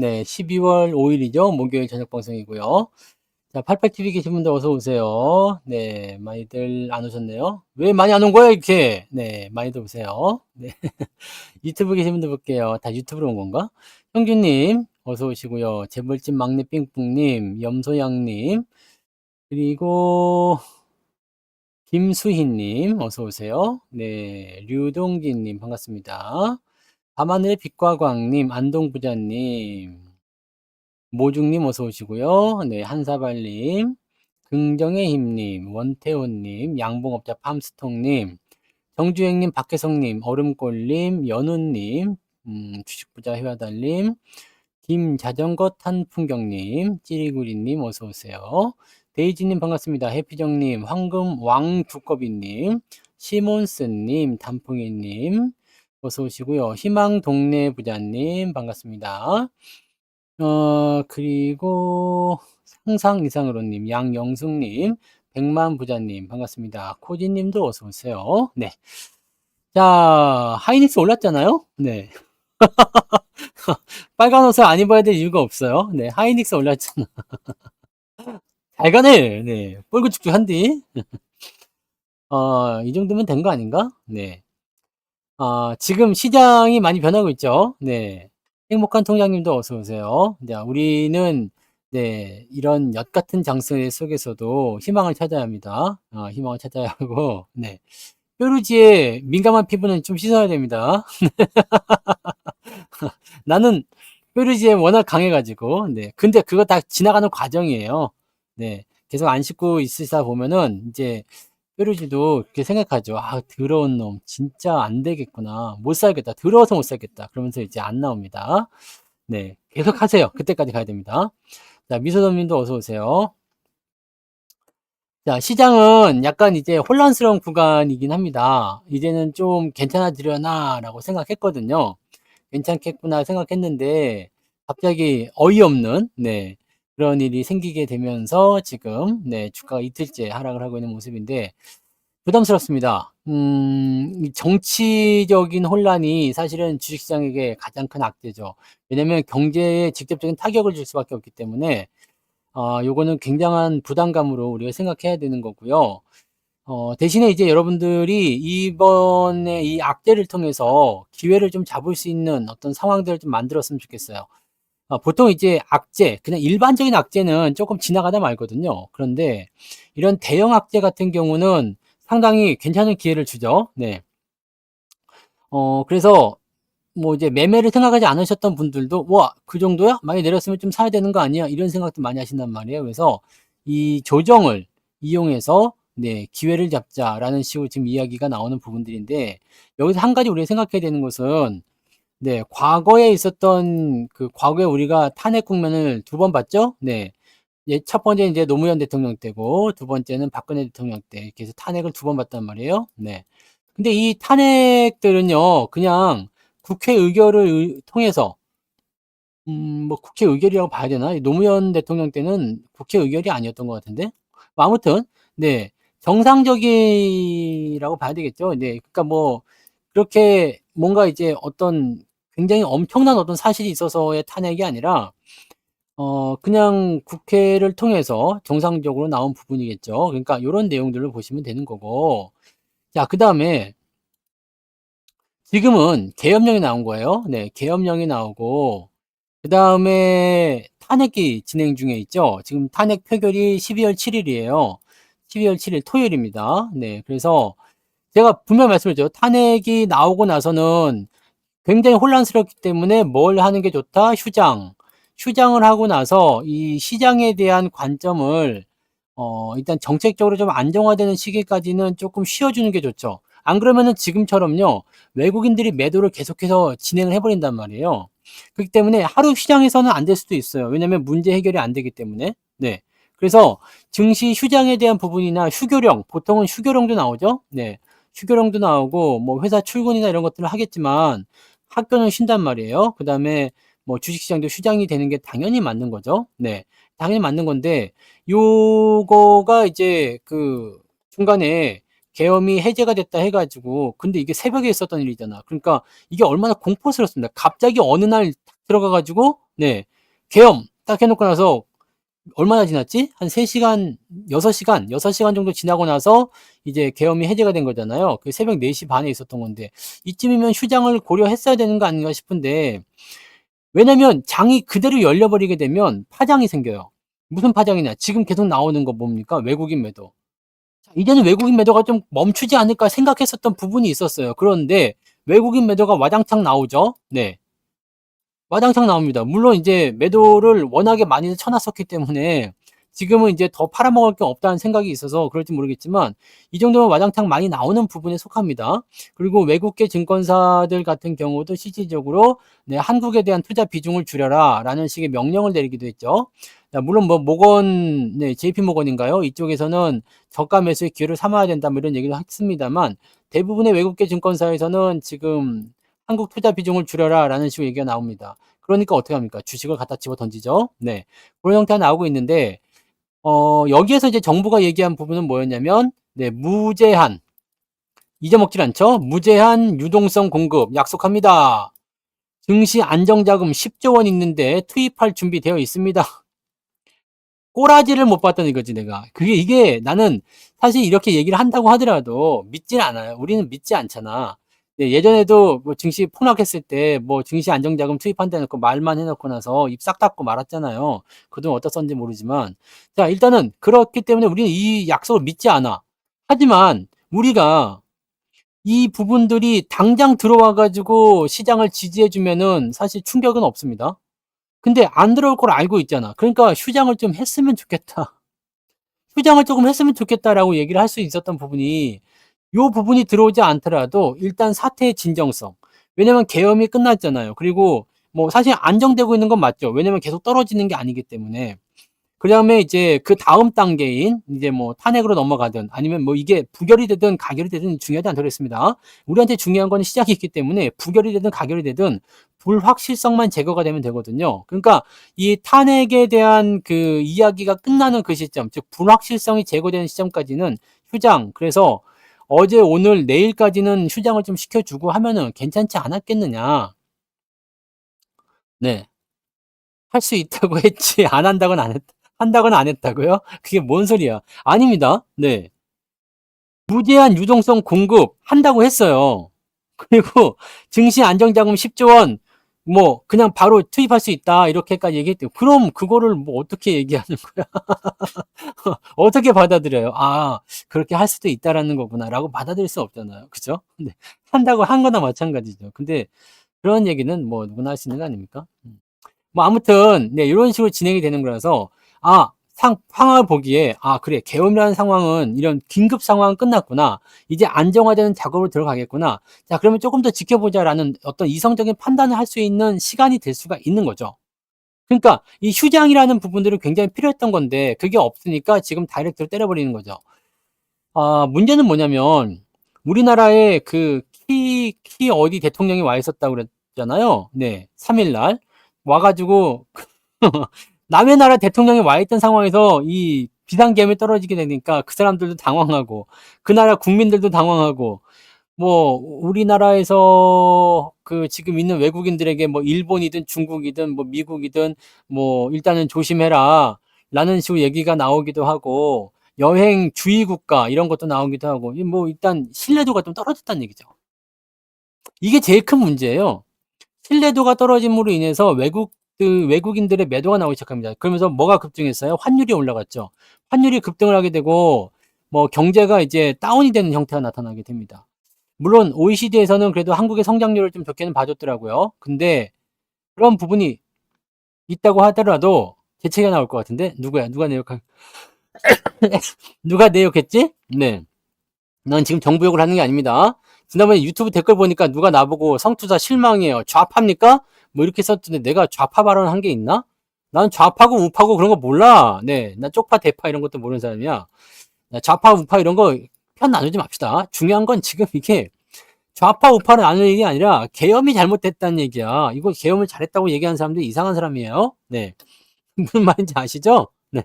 네, 12월 5일이죠. 목요일 저녁 방송이고요. 자, 88TV 계신 분들 어서 오세요. 네, 많이들 안 오셨네요. 왜 많이 안 온 거야, 이렇게? 네, 많이들 오세요. 네. 유튜브 계신 분들 볼게요. 다 유튜브로 온 건가? 형준님, 어서 오시고요. 재벌집 막내 삥뿡님, 염소양님, 그리고 김수희님, 어서 오세요. 네, 류동진님, 반갑습니다. 밤하늘의 빛과 광님, 안동부자님, 모중님 어서 오시고요. 네, 한사발님, 긍정의 힘님, 원태호님, 양봉업자 팜스통님, 정주행님, 박혜성님, 얼음골님, 연우님, 주식부자 회화달님, 김자전거 탄 풍경님, 찌리구리님 어서 오세요. 데이지님 반갑습니다. 해피정님, 황금 왕두꺼비님, 시몬스님, 단풍이님 어서 오시고요. 희망 동네 부자님 반갑습니다. 그리고 상상 이상으로님, 양영숙님, 백만 부자님, 반갑습니다. 코지님도 어서오세요. 네. 자, 하이닉스 올랐잖아요? 네. 빨간 옷을 안 입어야 될 이유가 없어요. 네, 하이닉스 올랐잖아. 잘 가네. 네. 뻘긋죽죽한디. 이 정도면 된 거 아닌가? 네. 지금 시장이 많이 변하고 있죠. 네. 행복한 통장님도 어서 오세요. 네, 우리는 네, 이런 엿 같은 장세 속에서도 희망을 찾아야 합니다. 희망을 찾아야 하고, 네. 뾰루지에 민감한 피부는 좀 씻어야 됩니다. 나는 뾰루지에 워낙 강해가지고, 네. 근데 그거 다 지나가는 과정이에요. 네. 계속 안 씻고 있으다 보면은, 이제, 뾰루지도 그렇게 생각하죠. 아, 더러운 놈. 진짜 안 되겠구나. 못 살겠다. 더러워서 못 살겠다. 그러면서 이제 안 나옵니다. 네. 계속 하세요. 그때까지 가야 됩니다. 자, 미소점님도 어서 오세요. 자, 시장은 약간 이제 혼란스러운 구간이긴 합니다. 이제는 좀 괜찮아지려나라고 생각했거든요. 괜찮겠구나 생각했는데 갑자기 어이없는 네, 그런 일이 생기게 되면서 지금 네, 주가가 이틀째 하락을 하고 있는 모습인데 부담스럽습니다. 이 정치적인 혼란이 사실은 주식시장에게 가장 큰 악재죠. 왜냐면 경제에 직접적인 타격을 줄 수밖에 없기 때문에 요거는 굉장한 부담감으로 우리가 생각해야 되는 거고요. 대신에 이제 여러분들이 이번에 이 악재를 통해서 기회를 좀 잡을 수 있는 어떤 상황들을 좀 만들었으면 좋겠어요. 보통 이제 악재, 그냥 일반적인 악재는 조금 지나가다 말거든요. 그런데 이런 대형 악재 같은 경우는 상당히 괜찮은 기회를 주죠. 네. 그래서 뭐 이제 매매를 생각하지 않으셨던 분들도 와, 그 정도야? 많이 내렸으면 좀 사야 되는 거 아니야? 이런 생각도 많이 하신단 말이에요. 그래서 이 조정을 이용해서 네, 기회를 잡자라는 식으로 지금 이야기가 나오는 부분들인데 여기서 한 가지 우리가 생각해야 되는 것은 네, 과거에 있었던 그 과거에 우리가 탄핵 국면을 두 번 봤죠? 네. 예, 첫 번째 이제 노무현 대통령 때고 두 번째는 박근혜 대통령 때 이렇게 해서 탄핵을 두 번 봤단 말이에요. 네. 근데 이 탄핵들은요, 그냥 국회 의결을 통해서 뭐 국회 의결이라고 봐야 되나? 노무현 대통령 때는 국회 의결이 아니었던 것 같은데. 뭐 아무튼 네, 정상적이라고 봐야 되겠죠. 네, 그러니까 뭐 그렇게 뭔가 이제 어떤 굉장히 엄청난 어떤 사실이 있어서의 탄핵이 아니라 그냥 국회를 통해서 정상적으로 나온 부분이겠죠. 그러니까 요런 내용들을 보시면 되는 거고. 자, 그다음에 지금은 계엄령이 나온 거예요. 네, 계엄령이 나오고 그다음에 탄핵이 진행 중에 있죠. 지금 탄핵 표결이 12월 7일이에요. 12월 7일 토요일입니다. 네, 그래서 제가 분명히 말씀드렸죠. 탄핵이 나오고 나서는 굉장히 혼란스럽기 때문에 뭘 하는 게 좋다? 휴장. 휴장을 하고 나서 이 시장에 대한 관점을 일단 정책적으로 좀 안정화되는 시기까지는 조금 쉬어주는 게 좋죠. 안 그러면은 지금처럼요, 외국인들이 매도를 계속해서 진행을 해버린단 말이에요. 그렇기 때문에 하루 시장에서는 안 될 수도 있어요. 왜냐면 문제 해결이 안 되기 때문에. 네. 그래서 증시 휴장에 대한 부분이나 휴교령, 보통은 휴교령도 나오죠. 네. 휴교령도 나오고, 뭐 회사 출근이나 이런 것들을 하겠지만, 학교는 쉰단 말이에요. 그 다음에 뭐 주식시장도 휴장이 되는 게 당연히 맞는 거죠. 네. 당연히 맞는 건데, 요거가 이제 그 중간에 계엄이 해제가 됐다 해가지고 근데 이게 새벽에 있었던 일이잖아. 그러니까 이게 얼마나 공포스럽습니다. 갑자기 어느 날 들어가가지고 네. 계엄 딱 해놓고 나서 얼마나 지났지? 한 3시간, 6시간 정도 지나고 나서 이제 계엄이 해제가 된 거잖아요. 그 새벽 4시 반에 있었던 건데, 이쯤이면 휴장을 고려했어야 되는 거 아닌가 싶은데, 왜냐면 장이 그대로 열려버리게 되면 파장이 생겨요. 무슨 파장이냐? 지금 계속 나오는 거 뭡니까? 외국인 매도. 이제는 외국인 매도가 좀 멈추지 않을까 생각했었던 부분이 있었어요. 그런데 외국인 매도가 와장창 나오죠. 네. 와장창 나옵니다. 물론 이제 매도를 워낙에 많이 쳐놨었기 때문에 지금은 이제 더 팔아먹을 게 없다는 생각이 있어서 그럴지 모르겠지만 이 정도면 와장창 많이 나오는 부분에 속합니다. 그리고 외국계 증권사들 같은 경우도 실질적으로 네, 한국에 대한 투자 비중을 줄여라 라는 식의 명령을 내리기도 했죠. 물론 뭐 모건, 네, JP 모건인가요? 이쪽에서는 저가 매수의 기회를 삼아야 된다 뭐 이런 얘기도 했습니다만 대부분의 외국계 증권사에서는 지금 한국 투자 비중을 줄여라 라는 식으로 얘기가 나옵니다. 그러니까 어떻게 합니까? 주식을 갖다 집어 던지죠. 네. 그런 형태가 나오고 있는데, 여기에서 이제 정부가 얘기한 부분은 뭐였냐면, 네, 무제한, 잊어먹질 않죠? 무제한 유동성 공급 약속합니다. 증시 안정자금 10조 원 있는데 투입할 준비 되어 있습니다. 꼬라지를 못 봤다는 거지, 내가. 이게 나는 사실 이렇게 얘기를 한다고 하더라도 믿질 않아요. 우리는 믿지 않잖아. 네, 예전에도 뭐 증시 폭락했을 때 뭐 증시 안정자금 투입한다 놓고 말만 해놓고 나서 입 싹 닫고 말았잖아요. 그동안 어디다 썼는지 모르지만. 자, 일단은 그렇기 때문에 우리는 이 약속을 믿지 않아. 하지만 우리가 이 부분들이 당장 들어와가지고 시장을 지지해주면은 사실 충격은 없습니다. 근데 안 들어올 걸 알고 있잖아. 그러니까 휴장을 좀 했으면 좋겠다. 휴장을 조금 했으면 좋겠다라고 얘기를 할 수 있었던 부분이 요 부분이 들어오지 않더라도 일단 사태의 진정성. 왜냐면 계엄이 끝났잖아요. 그리고 뭐 사실 안정되고 있는 건 맞죠. 왜냐면 계속 떨어지는 게 아니기 때문에. 그다음에 이제 그 다음 단계인 이제 뭐 탄핵으로 넘어가든 아니면 뭐 이게 부결이 되든 가결이 되든 중요하지 않더랬습니다. 우리한테 중요한 건 시작이 있기 때문에 부결이 되든 가결이 되든 불확실성만 제거가 되면 되거든요. 그러니까 이 탄핵에 대한 그 이야기가 끝나는 그 시점, 즉 불확실성이 제거되는 시점까지는 휴장. 그래서 어제 오늘 내일까지는 휴장을 좀 시켜주고 하면은 괜찮지 않았겠느냐. 네. 할 수 있다고 했지 안 한다고는 안 했다. 한다고는 안 했다고요? 그게 뭔 소리야? 아닙니다. 네. 무제한 유동성 공급 한다고 했어요. 그리고 증시 안정자금 10조 원, 뭐, 그냥 바로 투입할 수 있다. 이렇게까지 얘기했대요. 그럼 그거를 뭐 어떻게 얘기하는 거야? 어떻게 받아들여요? 아, 그렇게 할 수도 있다라는 거구나라고 받아들일 수 없잖아요. 그죠? 근데 한다고 한 거나 마찬가지죠. 근데 그런 얘기는 뭐 누구나 할 수 있는 거 아닙니까? 뭐 아무튼 네, 이런 식으로 진행이 되는 거라서 상황을 보기에 그래 계엄이라는 상황은 이런 긴급 상황은 끝났구나. 이제 안정화되는 작업으로 들어가겠구나. 자, 그러면 조금 더 지켜보자라는 어떤 이성적인 판단을 할 수 있는 시간이 될 수가 있는 거죠. 그러니까 이 휴장이라는 부분들은 굉장히 필요했던 건데 그게 없으니까 지금 다이렉트로 때려버리는 거죠. 문제는 뭐냐면 우리나라에 그 키 어디 대통령이 와 있었다고 그랬잖아요. 네, 3일 날 와가지고 남의 나라 대통령이 와 있던 상황에서 이 비상계엄이 떨어지게 되니까 그 사람들도 당황하고 그 나라 국민들도 당황하고 뭐 우리나라에서 그 지금 있는 외국인들에게 뭐 일본이든 중국이든 뭐 미국이든 뭐 일단은 조심해라 라는 식으로 얘기가 나오기도 하고 여행 주의 국가 이런 것도 나오기도 하고 뭐 일단 신뢰도가 좀 떨어졌다는 얘기죠. 이게 제일 큰 문제예요. 신뢰도가 떨어짐으로 인해서 외국인들의 매도가 나오기 시작합니다. 그러면서 뭐가 급등했어요? 환율이 올라갔죠. 환율이 급등을 하게 되고 뭐 경제가 이제 다운이 되는 형태가 나타나게 됩니다. 물론 OECD에서는 그래도 한국의 성장률을 좀 좋게는 봐줬더라고요. 근데 그런 부분이 있다고 하더라도 대책이 나올 것 같은데 누구야? 누가 내욕했지? 네. 난 지금 정부 욕을 하는 게 아닙니다. 지난번에 유튜브 댓글 보니까 누가 나보고 성투사 실망이에요. 좌파입니까? 뭐 이렇게 썼던데 내가 좌파 발언한 게 있나? 난 좌파고 우파고 그런 거 몰라. 네. 나 쪽파 대파 이런 것도 모르는 사람이야. 좌파 우파 이런 거 편 나누지 맙시다. 중요한 건 지금 이게 좌파 우파를 나누는 얘기 아니라 계엄이 잘못됐다는 얘기야. 이거 계엄을 잘했다고 얘기하는 사람들이 이상한 사람이에요. 네. 무슨 말인지 아시죠? 네.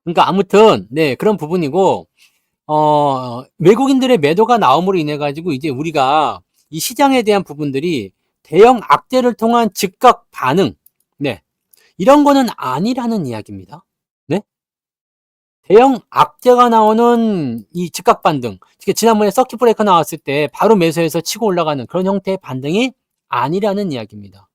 그러니까 아무튼 네, 그런 부분이고 외국인들의 매도가 나옴으로 인해 가지고 이제 우리가 이 시장에 대한 부분들이 대형 악재를 통한 즉각 반응. 네. 이런 거는 아니라는 이야기입니다. 네. 대형 악재가 나오는 이 즉각 반등. 지난번에 서킷 브레이커 나왔을 때 바로 매수해서 치고 올라가는 그런 형태의 반등이 아니라는 이야기입니다.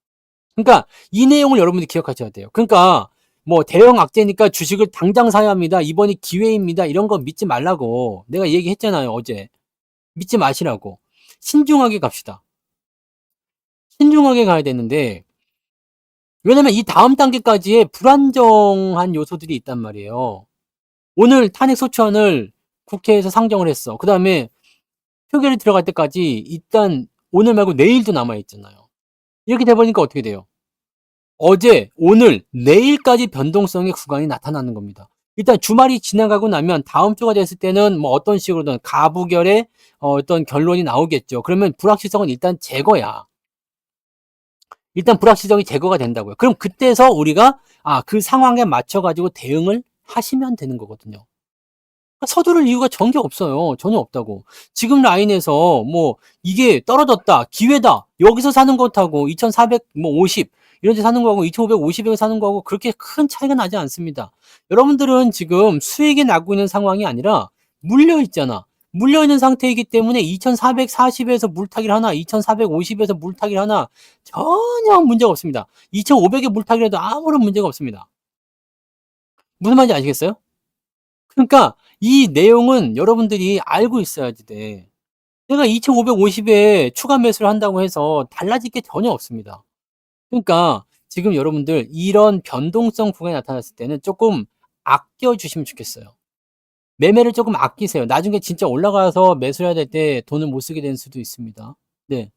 그러니까 이 내용을 여러분들이 기억하셔야 돼요. 그러니까 뭐 대형 악재니까 주식을 당장 사야 합니다. 이번이 기회입니다. 이런 거 믿지 말라고 내가 얘기했잖아요, 어제. 믿지 마시라고. 신중하게 갑시다. 신중하게 가야 되는데, 왜냐면 이 다음 단계까지의 불안정한 요소들이 있단 말이에요. 오늘 탄핵 소추안을 국회에서 상정을 했어. 그 다음에 표결이 들어갈 때까지 일단 오늘 말고 내일도 남아있잖아요. 이렇게 돼버리니까 어떻게 돼요? 어제, 오늘, 내일까지 변동성의 구간이 나타나는 겁니다. 일단 주말이 지나가고 나면 다음 주가 됐을 때는 뭐 어떤 식으로든 가부결의 어떤 결론이 나오겠죠. 그러면 불확실성은 일단 제거야. 일단 불확실성이 제거가 된다고요. 그럼 그때서 우리가 그 상황에 맞춰 가지고 대응을 하시면 되는 거거든요. 서두를 이유가 전혀 없어요. 전혀 없다고. 지금 라인에서 뭐 이게 떨어졌다, 기회다. 여기서 사는 것하고 2,450 이런 데 사는 거하고 2,550에 사는 거하고 그렇게 큰 차이가 나지 않습니다. 여러분들은 지금 수익이 나고 있는 상황이 아니라 물려 있잖아. 물려 있는 상태이기 때문에 2,440에서 물타기를 하나, 2,450에서 물타기를 하나 전혀 문제가 없습니다. 2,500에 물타기를 해도 아무런 문제가 없습니다. 무슨 말인지 아시겠어요? 그러니까 이 내용은 여러분들이 알고 있어야지 돼. 내가 2,550에 추가 매수를 한다고 해서 달라질 게 전혀 없습니다. 그러니까 지금 여러분들 이런 변동성 구간이 나타났을 때는 조금 아껴 주시면 좋겠어요. 매매를 조금 아끼세요. 나중에 진짜 올라가서 매수해야 될 때 돈을 못 쓰게 될 수도 있습니다. 네.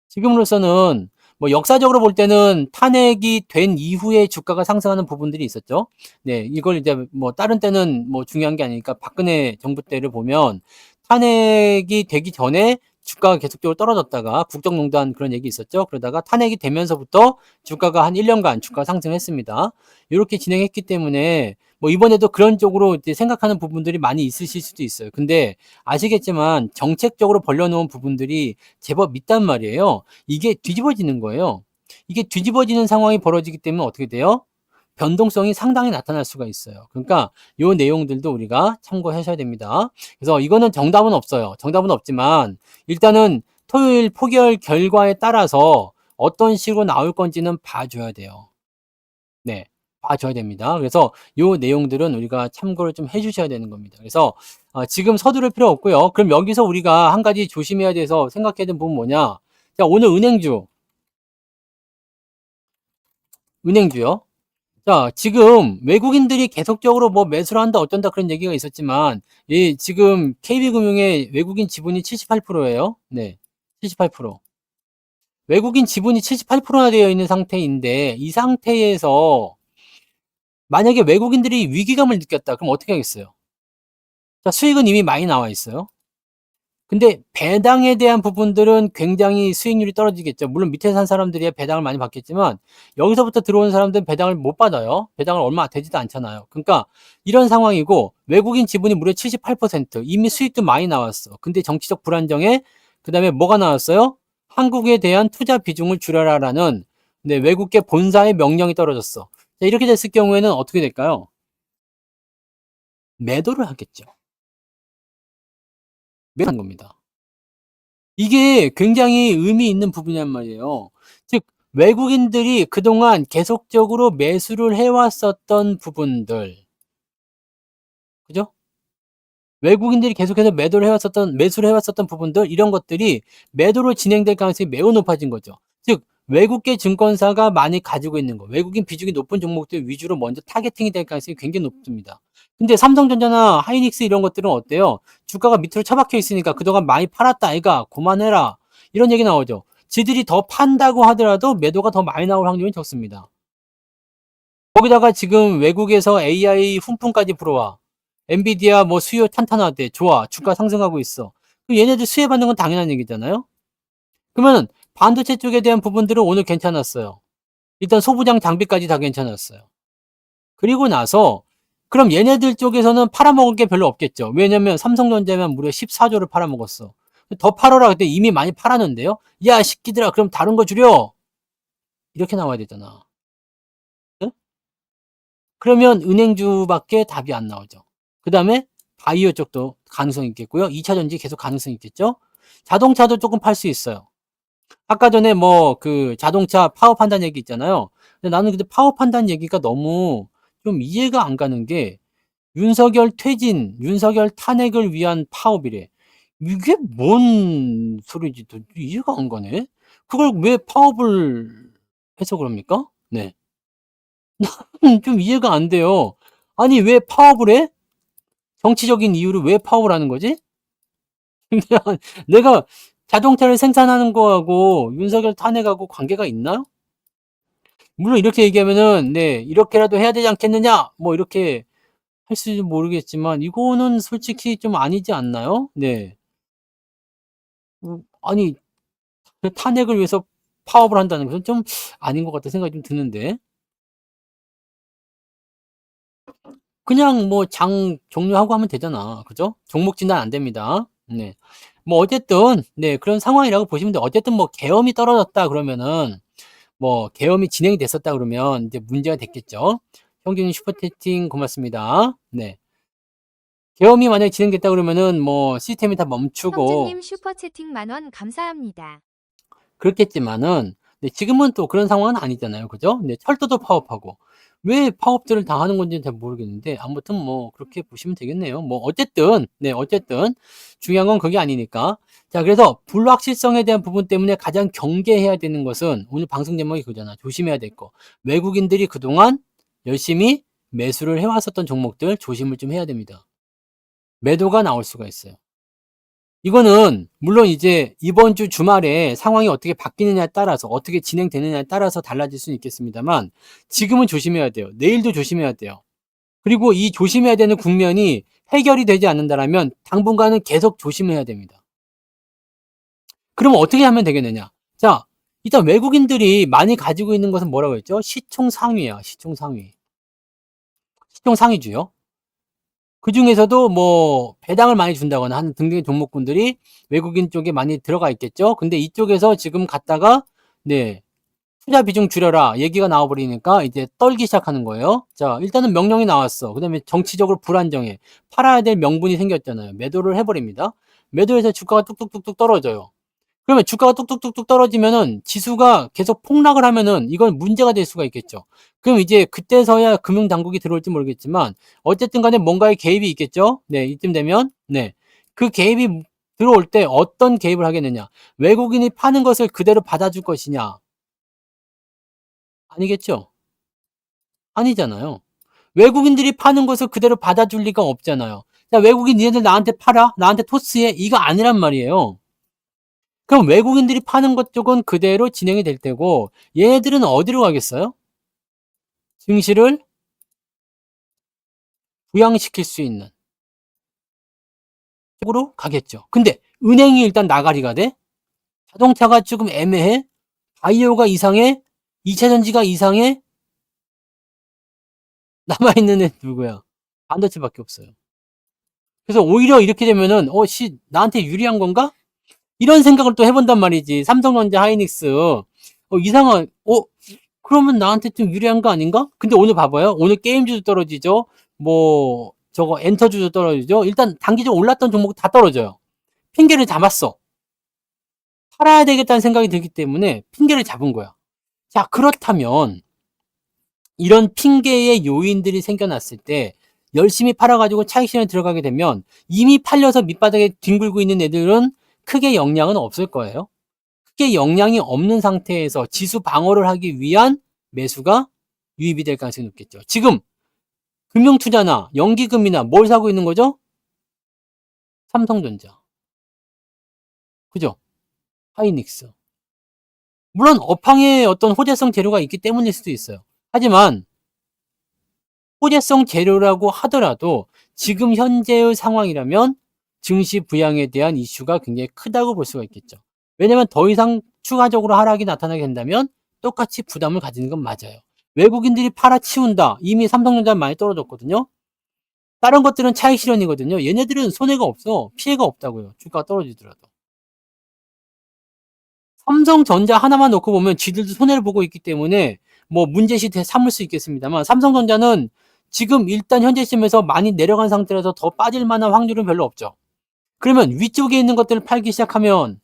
지금으로서는 뭐 역사적으로 볼 때는 탄핵이 된 이후에 주가가 상승하는 부분들이 있었죠. 네, 이걸 이제 뭐 다른 때는 뭐 중요한 게 아니니까 박근혜 정부 때를 보면 탄핵이 되기 전에 주가가 계속적으로 떨어졌다가 국정농단 그런 얘기 있었죠. 그러다가 탄핵이 되면서부터 주가가 한 1년간 주가 상승했습니다. 이렇게 진행했기 때문에 뭐 이번에도 그런 쪽으로 이제 생각하는 부분들이 많이 있으실 수도 있어요. 근데 아시겠지만 정책적으로 벌려놓은 부분들이 제법 있단 말이에요. 이게 뒤집어지는 거예요. 이게 뒤집어지는 상황이 벌어지기 때문에 어떻게 돼요? 변동성이 상당히 나타날 수가 있어요. 그러니까 요 내용들도 우리가 참고하셔야 됩니다. 그래서 이거는 정답은 없어요. 정답은 없지만 일단은 토요일 포결 결과에 따라서 어떤 식으로 나올 건지는 봐줘야 돼요. 네. 봐줘야 됩니다. 그래서 요 내용들은 우리가 참고를 좀 해주셔야 되는 겁니다. 그래서 지금 서두를 필요 없고요. 그럼 여기서 우리가 한 가지 조심해야 돼서 생각해야 되는 부분 뭐냐? 자, 오늘 은행주요. 자, 지금 외국인들이 계속적으로 뭐 매수를 한다 어쩐다 그런 얘기가 있었지만 지금 KB금융의 외국인 지분이 78%예요. 네. 78%. 외국인 지분이 78%나 되어 있는 상태인데 이 상태에서 만약에 외국인들이 위기감을 느꼈다. 그럼 어떻게 하겠어요? 자, 수익은 이미 많이 나와 있어요. 근데 배당에 대한 부분들은 굉장히 수익률이 떨어지겠죠. 물론 밑에 산 사람들이 배당을 많이 받겠지만 여기서부터 들어오는 사람들은 배당을 못 받아요. 배당을 얼마 되지도 않잖아요. 그러니까 이런 상황이고 외국인 지분이 무려 78%, 이미 수익도 많이 나왔어. 근데 정치적 불안정에 그다음에 뭐가 나왔어요? 한국에 대한 투자 비중을 줄여라라는 외국계 본사의 명령이 떨어졌어. 자, 이렇게 됐을 경우에는 어떻게 될까요? 매도를 하겠죠. 매도한 겁니다. 이게 굉장히 의미 있는 부분이란 말이에요. 즉 외국인들이 그동안 계속적으로 매수를 해왔었던 부분들, 그죠? 외국인들이 계속해서 매수를 해왔었던 부분들, 이런 것들이 매도로 진행될 가능성이 매우 높아진 거죠. 즉 외국계 증권사가 많이 가지고 있는 거, 외국인 비중이 높은 종목들 위주로 먼저 타겟팅이 될 가능성이 굉장히 높습니다. 근데 삼성전자나 하이닉스 이런 것들은 어때요? 주가가 밑으로 처박혀 있으니까 그동안 많이 팔았다 아이가 그만해라 이런 얘기 나오죠. 지들이 더 판다고 하더라도 매도가 더 많이 나올 확률이 적습니다. 거기다가 지금 외국에서 AI 훈풍까지 불어와. 엔비디아 뭐 수요 탄탄하대. 좋아. 주가 상승하고 있어. 그럼 얘네들 수혜받는 건 당연한 얘기잖아요. 그러면 반도체 쪽에 대한 부분들은 오늘 괜찮았어요. 일단 소부장 장비까지 다 괜찮았어요. 그리고 나서 그럼 얘네들 쪽에서는 팔아먹을 게 별로 없겠죠. 왜냐면 삼성전자만 무려 14조를 팔아먹었어. 더 팔아라. 그때 이미 많이 팔았는데요. 야, 새끼들아, 그럼 다른 거 줄여. 이렇게 나와야 되잖아. 응? 그러면 은행주밖에 답이 안 나오죠. 그 다음에 바이오 쪽도 가능성이 있겠고요. 2차 전지 계속 가능성이 있겠죠. 자동차도 조금 팔 수 있어요. 아까 전에 뭐 그 자동차 파업한다는 얘기 있잖아요. 근데 나는 근데 파업한다는 얘기가 너무 좀 이해가 안 가는 게 윤석열 퇴진, 윤석열 탄핵을 위한 파업이래. 이게 뭔 소리인지 도 이해가 안 가네. 그걸 왜 파업을 해서 그럽니까? 네. 좀 이해가 안 돼요. 아니, 왜 파업을 해? 정치적인 이유로 왜 파업을 하는 거지? 그냥 내가 자동차를 생산하는 거하고 윤석열 탄핵하고 관계가 있나요? 물론 이렇게 얘기하면은 네, 이렇게라도 해야 되지 않겠느냐? 뭐 이렇게 할지 모르겠지만 이거는 솔직히 좀 아니지 않나요? 네. 아니, 탄핵을 위해서 파업을 한다는 것은 좀 아닌 것 같다 생각이 좀 드는데. 그냥 뭐 장 종료하고 하면 되잖아. 그죠? 종목 진단 안 됩니다. 네. 뭐 어쨌든 네, 그런 상황이라고 보시면 돼요. 어쨌든 뭐 계엄이 떨어졌다 그러면은 뭐 계엄이 진행이 됐었다 그러면 이제 문제가 됐겠죠. 형제님 슈퍼채팅 고맙습니다. 네. 계엄이 만약에 진행됐다 그러면은 뭐 시스템이 다 멈추고 형제님 슈퍼채팅 만원 감사합니다. 그렇겠지만은 네, 지금은 또 그런 상황은 아니잖아요. 그죠? 네, 철도도 파업하고 왜 파업들을 다 하는 건지는 잘 모르겠는데 아무튼 뭐 그렇게 보시면 되겠네요. 뭐 어쨌든 네, 어쨌든 중요한 건 그게 아니니까. 자, 그래서 불확실성에 대한 부분 때문에 가장 경계해야 되는 것은 오늘 방송 제목이 그거잖아. 조심해야 될 거. 외국인들이 그동안 열심히 매수를 해왔었던 종목들 조심을 좀 해야 됩니다. 매도가 나올 수가 있어요. 이거는 물론 이제 이번 주 주말에 상황이 어떻게 바뀌느냐에 따라서 어떻게 진행되느냐에 따라서 달라질 수는 있겠습니다만 지금은 조심해야 돼요. 내일도 조심해야 돼요. 그리고 이 조심해야 되는 국면이 해결이 되지 않는다면 당분간은 계속 조심해야 됩니다. 그러면 어떻게 하면 되겠느냐? 자, 일단 외국인들이 많이 가지고 있는 것은 뭐라고 했죠? 시총 상위야. 시총 상위. 시총 상위주요. 그 중에서도 뭐 배당을 많이 준다거나 하는 등등의 종목군들이 외국인 쪽에 많이 들어가 있겠죠. 근데 이쪽에서 지금 갔다가 네, 투자 비중 줄여라 얘기가 나와버리니까 이제 떨기 시작하는 거예요. 자, 일단은 명령이 나왔어. 그 다음에 정치적으로 불안정해. 팔아야 될 명분이 생겼잖아요. 매도를 해버립니다. 매도해서 주가가 뚝뚝뚝뚝 떨어져요. 그러면 주가가 뚝뚝뚝뚝 떨어지면은 지수가 계속 폭락을 하면은 이건 문제가 될 수가 있겠죠. 그럼 이제 그때서야 금융당국이 들어올지 모르겠지만 어쨌든 간에 뭔가의 개입이 있겠죠. 네, 이쯤 되면 네, 그 개입이 들어올 때 어떤 개입을 하겠느냐. 외국인이 파는 것을 그대로 받아줄 것이냐. 아니겠죠. 아니잖아요. 외국인들이 파는 것을 그대로 받아줄 리가 없잖아요. 자, 외국인 니네들 나한테 팔아, 나한테 토스해, 이거 아니란 말이에요. 그럼 외국인들이 파는 것 쪽은 그대로 진행이 될 테고 얘네들은 어디로 가겠어요? 증시를 부양시킬 수 있는 쪽으로 가겠죠. 근데 은행이 일단 나가리가 돼? 자동차가 조금 애매해? 바이오가 이상해? 2차 전지가 이상해? 남아있는 애 누구야? 반도체밖에 없어요. 그래서 오히려 이렇게 되면은 나한테 유리한 건가? 이런 생각을 또 해본단 말이지. 삼성전자, 하이닉스 이상한 그러면 나한테 좀 유리한 거 아닌가? 근데 오늘 봐봐요. 오늘 게임주도 떨어지죠. 뭐 저거 엔터주도 떨어지죠. 일단 단기적으로 올랐던 종목 다 떨어져요. 핑계를 잡았어. 팔아야 되겠다는 생각이 들기 때문에 핑계를 잡은 거야. 자, 그렇다면 이런 핑계의 요인들이 생겨났을 때 열심히 팔아가지고 차익 실현에 들어가게 되면 이미 팔려서 밑바닥에 뒹굴고 있는 애들은 크게 영향은 없을 거예요. 크게 영향이 없는 상태에서 지수 방어를 하기 위한 매수가 유입이 될 가능성이 높겠죠. 지금 금융투자나 연기금이나 뭘 사고 있는 거죠? 삼성전자. 그죠? 하이닉스. 물론 업황에 어떤 호재성 재료가 있기 때문일 수도 있어요. 하지만 호재성 재료라고 하더라도 지금 현재의 상황이라면 증시 부양에 대한 이슈가 굉장히 크다고 볼 수가 있겠죠. 왜냐하면 더 이상 추가적으로 하락이 나타나게 된다면 똑같이 부담을 가지는 건 맞아요. 외국인들이 팔아치운다. 이미 삼성전자 많이 떨어졌거든요. 다른 것들은 차익 실현이거든요. 얘네들은 손해가 없어. 피해가 없다고요. 주가가 떨어지더라도. 삼성전자 하나만 놓고 보면 지들도 손해를 보고 있기 때문에 뭐 문제시 삼을 수 있겠습니다만, 삼성전자는 지금 일단 현재 시점에서 많이 내려간 상태라서 더 빠질 만한 확률은 별로 없죠. 그러면 위쪽에 있는 것들을 팔기 시작하면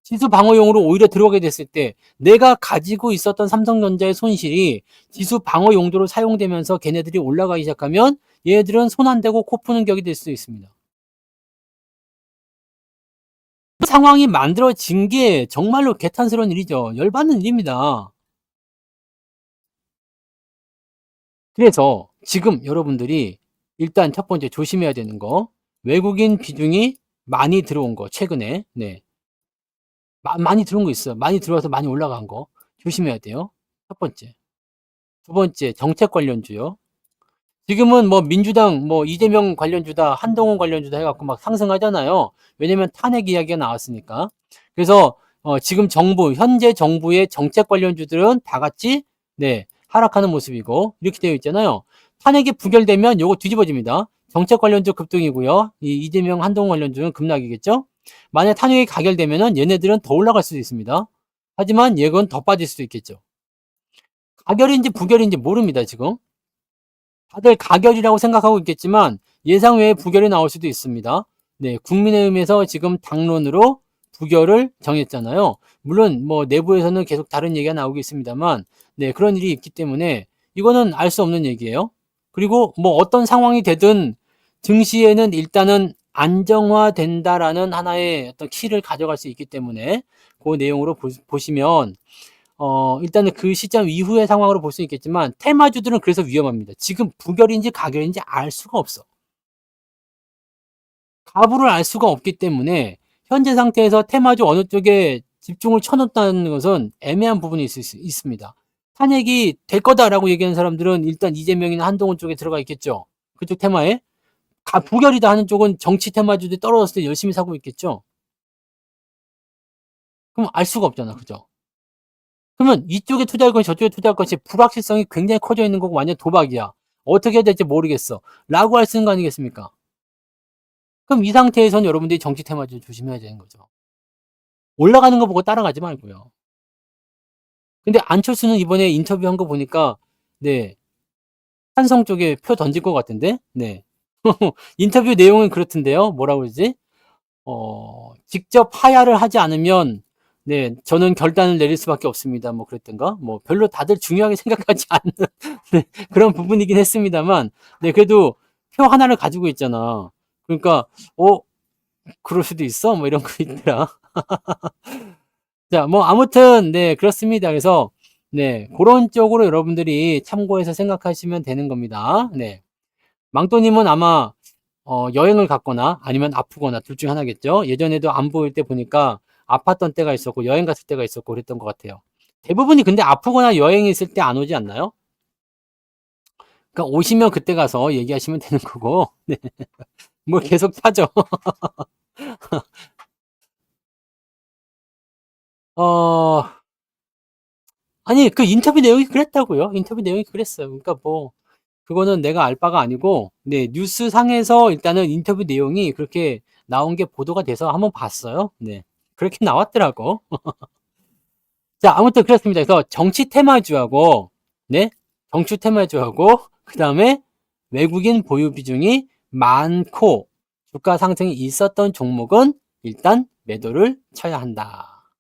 지수 방어용으로 오히려 들어오게 됐을 때 내가 가지고 있었던 삼성전자의 손실이 지수 방어 용도로 사용되면서 걔네들이 올라가기 시작하면 얘네들은 손 안 대고 코 푸는 격이 될 수 있습니다. 상황이 만들어진 게 정말로 개탄스러운 일이죠. 열받는 일입니다. 그래서 지금 여러분들이 일단 첫 번째 조심해야 되는 거, 외국인 비중이 많이 들어온 거, 최근에. 네. 많이 들어온 거 있어요. 많이 들어와서 많이 올라간 거 조심해야 돼요. 첫 번째. 두 번째, 정책 관련주요. 지금은 뭐 민주당, 뭐 이재명 관련주다, 한동훈 관련주다 해갖고 막 상승하잖아요. 왜냐면 탄핵 이야기가 나왔으니까. 그래서 지금 현재 정부의 정책 관련주들은 다 같이 네, 하락하는 모습이고 이렇게 되어 있잖아요. 탄핵이 부결되면 요거 뒤집어집니다. 정책 관련주 급등이고요. 이 이재명, 한동훈 관련주는 급락이겠죠. 만약 탄핵이 가결되면은 얘네들은 더 올라갈 수도 있습니다. 하지만 얘건 더 빠질 수도 있겠죠. 가결인지 부결인지 모릅니다, 지금. 다들 가결이라고 생각하고 있겠지만 예상 외에 부결이 나올 수도 있습니다. 네, 국민의힘에서 지금 당론으로 부결을 정했잖아요. 물론 뭐 내부에서는 계속 다른 얘기가 나오고 있습니다만, 네, 그런 일이 있기 때문에 이거는 알 수 없는 얘기예요. 그리고 뭐 어떤 상황이 되든 증시에는 일단은 안정화된다라는 하나의 어떤 키를 가져갈 수 있기 때문에 그 내용으로 보시면 일단은 그 시점 이후의 상황으로 볼 수 있겠지만 테마주들은 그래서 위험합니다. 지금 부결인지 가결인지 알 수가 없어. 가부를 알 수가 없기 때문에 현재 상태에서 테마주 어느 쪽에 집중을 쳐놓다는 것은 애매한 부분이 있습니다. 탄핵이 될 거다라고 얘기하는 사람들은 일단 이재명이나 한동훈 쪽에 들어가 있겠죠. 그쪽 테마에. 부결이다 하는 쪽은 정치 테마주들이 떨어졌을 때 열심히 사고 있겠죠. 그럼 알 수가 없잖아. 그죠? 그러면 이쪽에 투자할 것이 저쪽에 투자할 것이 불확실성이 굉장히 커져 있는 거고 완전 도박이야. 어떻게 해야 될지 모르겠어. 라고 할 수 있는 거 아니겠습니까? 그럼 이 상태에서는 여러분들이 정치 테마주 조심해야 되는 거죠. 올라가는 거 보고 따라가지 말고요. 근데 안철수는 이번에 인터뷰한 거 보니까 네, 찬성 쪽에 표 던질 것 같은데 네. 인터뷰 내용은 그렇던데요. 뭐라고 그러지? 직접 하야를 하지 않으면 네, 저는 결단을 내릴 수밖에 없습니다. 뭐 그랬던가? 뭐 별로 다들 중요하게 생각하지 않는 네, 그런 부분이긴 했습니다만 네, 그래도 표 하나를 가지고 있잖아. 그러니까 그럴 수도 있어? 뭐 이런 거 있더라. 자, 뭐 아무튼 네, 그렇습니다. 그래서 네, 그런 쪽으로 여러분들이 참고해서 생각하시면 되는 겁니다. 네. 망토님은 아마 여행을 갔거나 아니면 아프거나 둘 중 하나겠죠. 예전에도 안 보일 때 보니까 아팠던 때가 있었고 여행 갔을 때가 있었고 그랬던 것 같아요. 대부분이 근데 아프거나 여행에 있을 때 안 오지 않나요? 그러니까 오시면 그때 가서 얘기하시면 되는 거고 네. 뭐 계속 사죠. 어, 아니 그 인터뷰 내용이 그랬다고요. 인터뷰 내용이 그랬어요. 그러니까 뭐 그거는 내가 알 바가 아니고 네, 뉴스상에서 일단은 인터뷰 내용이 그렇게 나온 게 보도가 돼서 한번 봤어요. 네. 그렇게 나왔더라고. 자, 아무튼 그렇습니다. 그래서 정치 테마주하고, 네, 정치 테마주하고, 그 다음에 외국인 보유 비중이 많고, 주가 상승이 있었던 종목은 일단 매도를 쳐야 한다.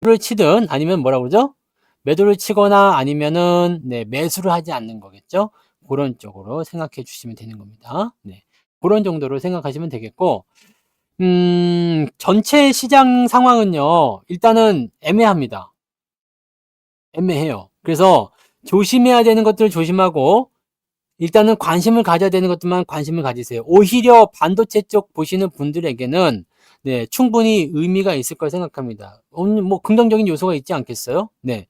매도를 치든 아니면 뭐라고 그러죠? 매도를 치거나 아니면은, 네, 매수를 하지 않는 거겠죠? 그런 쪽으로 생각해 주시면 되는 겁니다. 네. 그런 정도로 생각하시면 되겠고, 전체 시장 상황은요, 일단은 애매합니다. 애매해요. 그래서 조심해야 되는 것들을 조심하고 일단은 관심을 가져야 되는 것들만 관심을 가지세요. 오히려 반도체 쪽 보시는 분들에게는 네, 충분히 의미가 있을 거라 생각합니다. 뭐 긍정적인 요소가 있지 않겠어요? 네.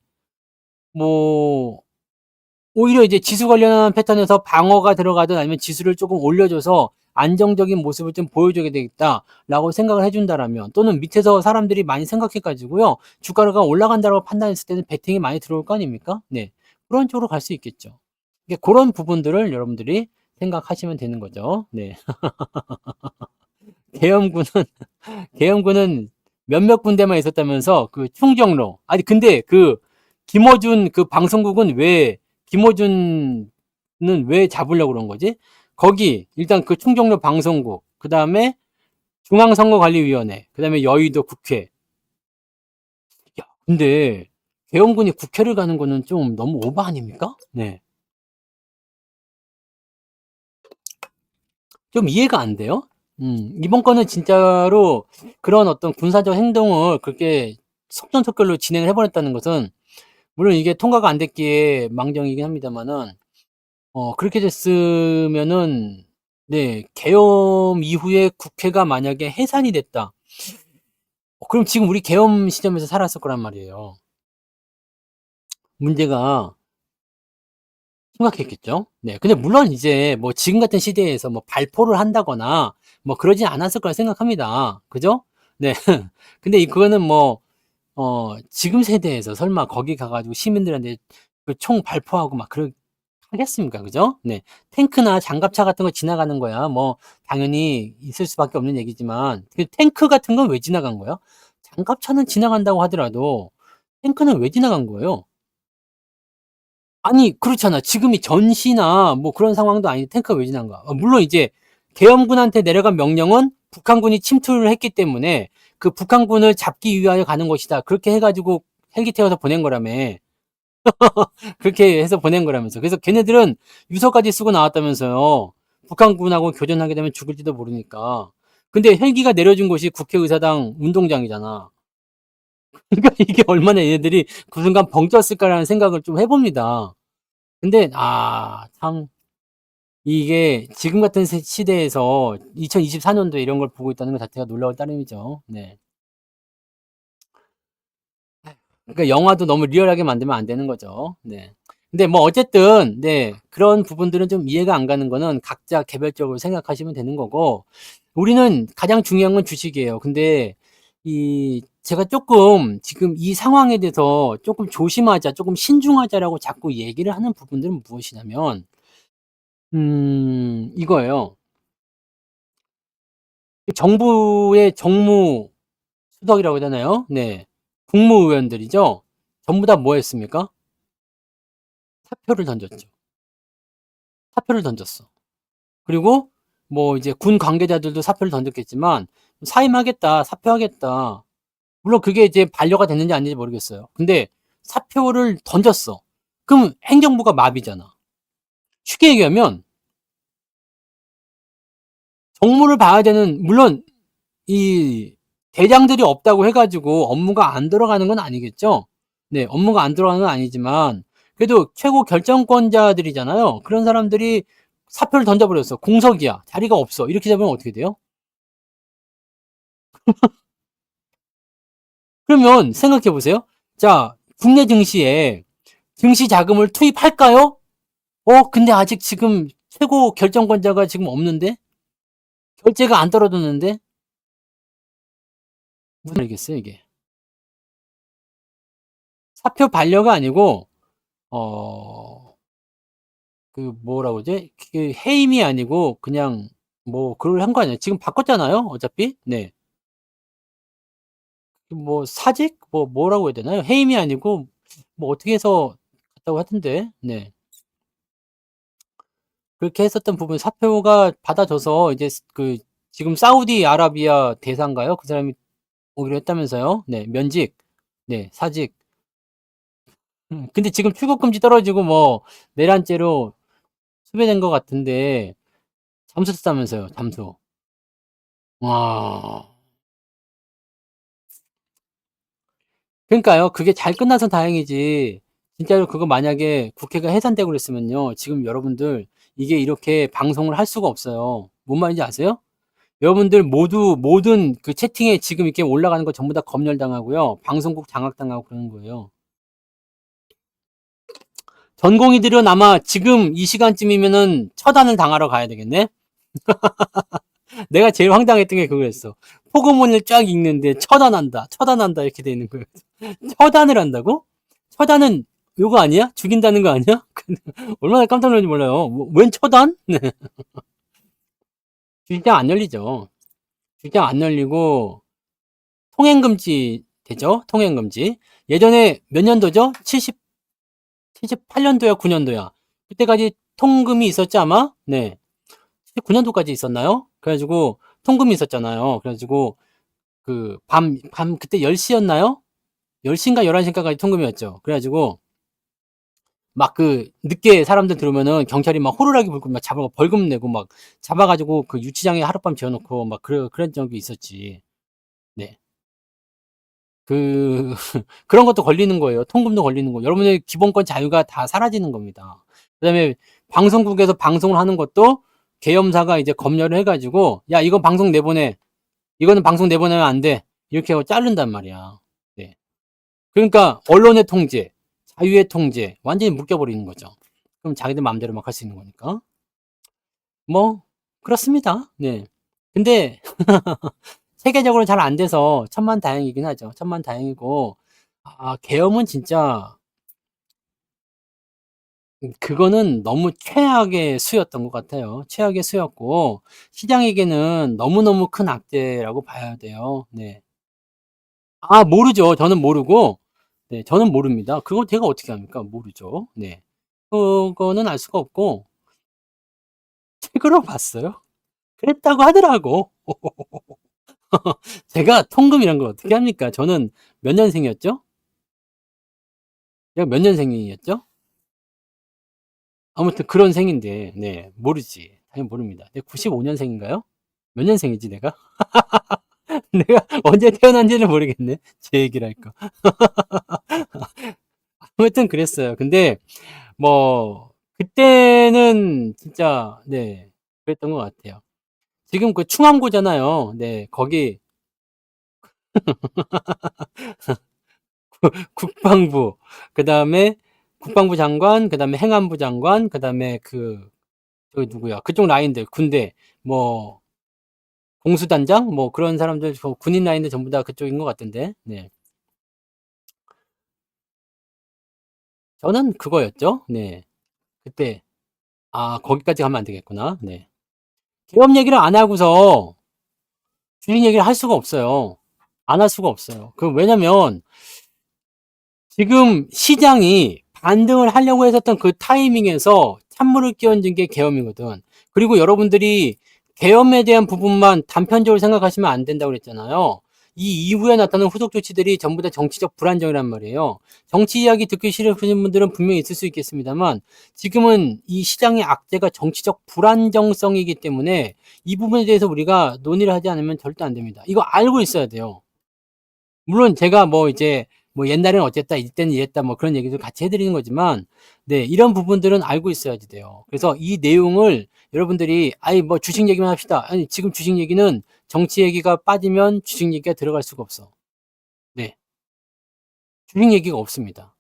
뭐 오히려 이제 지수 관련한 패턴에서 방어가 들어가든 아니면 지수를 조금 올려줘서 안정적인 모습을 좀 보여줘야 되겠다라고 생각을 해준다라면 또는 밑에서 사람들이 많이 생각해가지고요 주가가 올라간다고 판단했을 때는 베팅이 많이 들어올 거 아닙니까? 네, 그런 쪽으로 갈 수 있겠죠. 그런 부분들을 여러분들이 생각하시면 되는 거죠. 네, 계엄군은 계엄군은 몇몇 군데만 있었다면서 그 충정로. 아니 근데 그 김어준 그 방송국은 왜 김어준은 왜 잡으려고 그런 거지? 거기 일단 그 충정로 방송국, 그 다음에 중앙선거관리위원회, 그 다음에 여의도 국회. 야, 근데 계엄군이 국회를 가는 거는 좀 너무 오버 아닙니까? 네. 좀 이해가 안 돼요. 이번 거는 진짜로 그런 어떤 군사적 행동을 그렇게 속전속결로 진행을 해버렸다는 것은, 물론 이게 통과가 안 됐기에 망정이긴 합니다만은, 그렇게 됐으면은, 네, 계엄 이후에 국회가 만약에 해산이 됐다. 그럼 지금 우리 계엄 시점에서 살았을 거란 말이에요. 문제가 심각했겠죠? 네. 근데 물론 이제 뭐 지금 같은 시대에서 뭐 발포를 한다거나 뭐 그러진 않았을 거라 생각합니다. 그죠? 네. 근데 그거는 뭐, 지금 세대에서 설마 거기 가가지고 시민들한테 그 총 발포하고 막 하겠습니까? 그죠? 네. 탱크나 장갑차 같은 거 지나가는 거야. 뭐, 당연히 있을 수밖에 없는 얘기지만, 그 탱크 같은 건 왜 지나간 거야? 장갑차는 지나간다고 하더라도, 탱크는 왜 지나간 거예요? 아니, 그렇잖아. 지금이 전시나 뭐 그런 상황도 아닌데 탱크가 왜 지나간 거야? 물론 이제 계엄군한테 내려간 명령은 북한군이 침투를 했기 때문에 그 북한군을 잡기 위하여 가는 것이다. 그렇게 해가지고 헬기 태워서 보낸 거라며. 그렇게 해서 보낸 거라면서. 그래서 걔네들은 유서까지 쓰고 나왔다면서요. 북한군하고 교전하게 되면 죽을지도 모르니까. 근데 헬기가 내려준 곳이 국회의사당 운동장이잖아. 그러니까 이게 얼마나 얘네들이 그 순간 벙 쪘을까라는 생각을 좀 해봅니다. 근데, 참, 이게 지금 같은 시대에서 2024년도에 이런 걸 보고 있다는 것 자체가 놀라울 따름이죠. 네. 그러니까 영화도 너무 리얼하게 만들면 안 되는 거죠. 네. 근데 뭐 어쨌든 네, 그런 부분들은 좀 이해가 안 가는 거는 각자 개별적으로 생각하시면 되는 거고, 우리는 가장 중요한 건 주식이에요. 근데 이 제가 조금 지금 이 상황에 대해서 조금 조심하자, 조금 신중하자라고 자꾸 얘기를 하는 부분들은 무엇이냐면, 이거예요. 정부의 정무 수석이라고 해야 되나요? 네. 국무위원들이죠. 전부 다 뭐 했습니까? 사표를 던졌죠. 사표를 던졌어. 그리고 뭐 이제 군 관계자들도 사표를 던졌겠지만, 사임하겠다, 사표하겠다. 물론 그게 이제 반려가 됐는지 아닌지 모르겠어요. 근데 사표를 던졌어. 그럼 행정부가 마비잖아. 쉽게 얘기하면 정무를 봐야 되는, 물론 이 대장들이 없다고 해가지고 업무가 안 돌아가는 건 아니겠죠. 네, 업무가 안 돌아가는 건 아니지만 그래도 최고 결정권자들이잖아요. 그런 사람들이 사표를 던져버렸어. 공석이야, 자리가 없어. 이렇게 되면 어떻게 돼요? 그러면 생각해 보세요. 자, 국내 증시에 증시 자금을 투입할까요? 근데 아직 지금 최고 결정권자가 지금 없는데, 결제가 안 떨어졌는데, 무슨 말이겠어요 이게? 사표 반려가 아니고, 어, 그 뭐라고 그러지? 그 해임이 아니고 그냥 뭐 그걸 한 거 아니에요? 지금 바꿨잖아요, 어차피. 네. 뭐 사직 뭐라고 해야 되나요? 해임이 아니고 뭐 어떻게 해서 갔다고 하던데. 네. 그렇게 했었던 부분 사표가 받아져서 이제 그 지금 사우디아라비아 대사인가요? 그 사람이 오기로 했다면서요. 네, 면직. 네, 사직. 근데 지금 출국 금지 떨어지고 뭐 내란죄로 수배된 것 같은데 잠수했다면서요, 잠수. 와. 그러니까요. 그게 잘 끝나서 다행이지. 진짜로 그거 만약에 국회가 해산되고 그랬으면요. 지금 여러분들 이게 이렇게 방송을 할 수가 없어요. 뭔 말인지 아세요? 여러분들 모두 모든 그 채팅에 지금 이렇게 올라가는 거 전부 다 검열당하고요. 방송국 장악당하고 그러는 거예요. 전공의들은 아마 지금 이 시간쯤이면은 처단을 당하러 가야 되겠네? 내가 제일 황당했던 게 그거였어. 포고문을 쫙 읽는데 처단한다, 처단한다 이렇게 돼 있는 거예요. 처단을 한다고? 처단은 요거 아니야? 죽인다는 거 아니야? 얼마나 깜짝 놀란지 몰라요. 웬 처단? 네. 주식장 안 열리죠. 주식장 안 열리고 통행금지 되죠? 통행금지. 예전에 몇 년도죠? 78년도야, 9년도야. 그때까지 통금이 있었지, 아마? 네. 79년도까지 있었나요? 그래가지고, 통금이 있었잖아요. 그래가지고, 그때 10시였나요? 10시인가 11시인가까지 통금이었죠. 그래가지고, 막 늦게 사람들 들어오면은 경찰이 막 호루라기 불고 막 잡아가 벌금 내고 막 잡아가지고 그 유치장에 하룻밤 지어놓고 막 그런 적이 있었지. 네. 그런 것도 걸리는 거예요. 통금도 걸리는 거. 여러분의 기본권 자유가 다 사라지는 겁니다. 그 다음에 방송국에서 방송을 하는 것도 계엄사가 이제 검열을 해가지고, 야, 이거 방송 내보내. 이거는 방송 내보내면 안 돼. 이렇게 하고 자른단 말이야. 네. 그러니까, 언론의 통제, 자유의 통제, 완전히 묶여버리는 거죠. 그럼 자기들 마음대로 막 할 수 있는 거니까. 뭐, 그렇습니다. 네. 근데, 세계적으로 잘 안 돼서 천만다행이긴 하죠. 천만다행이고, 계엄은 진짜 그거는 너무 최악의 수였던 것 같아요. 최악의 수였고 시장에게는 너무너무 큰 악재라고 봐야 돼요. 네. 모르죠. 저는 모르고, 네, 저는 모릅니다. 그거 제가 어떻게 합니까? 모르죠. 네. 그거는 알 수가 없고 책으로 봤어요. 그랬다고 하더라고. 제가 통금 이런 걸 어떻게 합니까? 저는 몇 년생이었죠? 제가 몇 년생이었죠? 아무튼 그런 생인데, 네, 모르지. 당연히 모릅니다. 내가 95년생인가요? 몇 년생이지, 내가? 내가 언제 태어난지를 모르겠네. 제 얘기를 할까. 아무튼 그랬어요. 근데, 그때는 진짜, 네, 그랬던 것 같아요. 지금 충암고잖아요. 네, 거기, 국방부, 그 다음에 국방부 장관, 그 다음에 행안부 장관, 그 다음에 저기 누구야. 그쪽 라인들, 군대, 뭐, 공수단장? 뭐 그런 사람들, 군인 라인들 전부 다 그쪽인 것 같은데, 네. 저는 그거였죠. 네. 그때, 거기까지 가면 안 되겠구나. 네. 기업 얘기를 안 하고서 주식 얘기를 할 수가 없어요. 안 할 수가 없어요. 왜냐면, 지금 시장이 반등을 하려고 했었던 그 타이밍에서 찬물을 끼얹은 게 계엄이거든. 그리고 여러분들이 계엄에 대한 부분만 단편적으로 생각하시면 안 된다고 그랬잖아요. 이 이후에 나타난 후속 조치들이 전부 다 정치적 불안정이란 말이에요. 정치 이야기 듣기 싫으신 분들은 분명히 있을 수 있겠습니다만 지금은 이 시장의 악재가 정치적 불안정성이기 때문에 이 부분에 대해서 우리가 논의를 하지 않으면 절대 안 됩니다. 이거 알고 있어야 돼요. 물론 제가 옛날에는 어쨌다, 이때는 이랬다, 그런 얘기도 같이 해드리는 거지만, 네, 이런 부분들은 알고 있어야지 돼요. 그래서 이 내용을 여러분들이, 주식 얘기만 합시다. 아니, 지금 주식 얘기는 정치 얘기가 빠지면 주식 얘기가 들어갈 수가 없어. 네. 주식 얘기가 없습니다.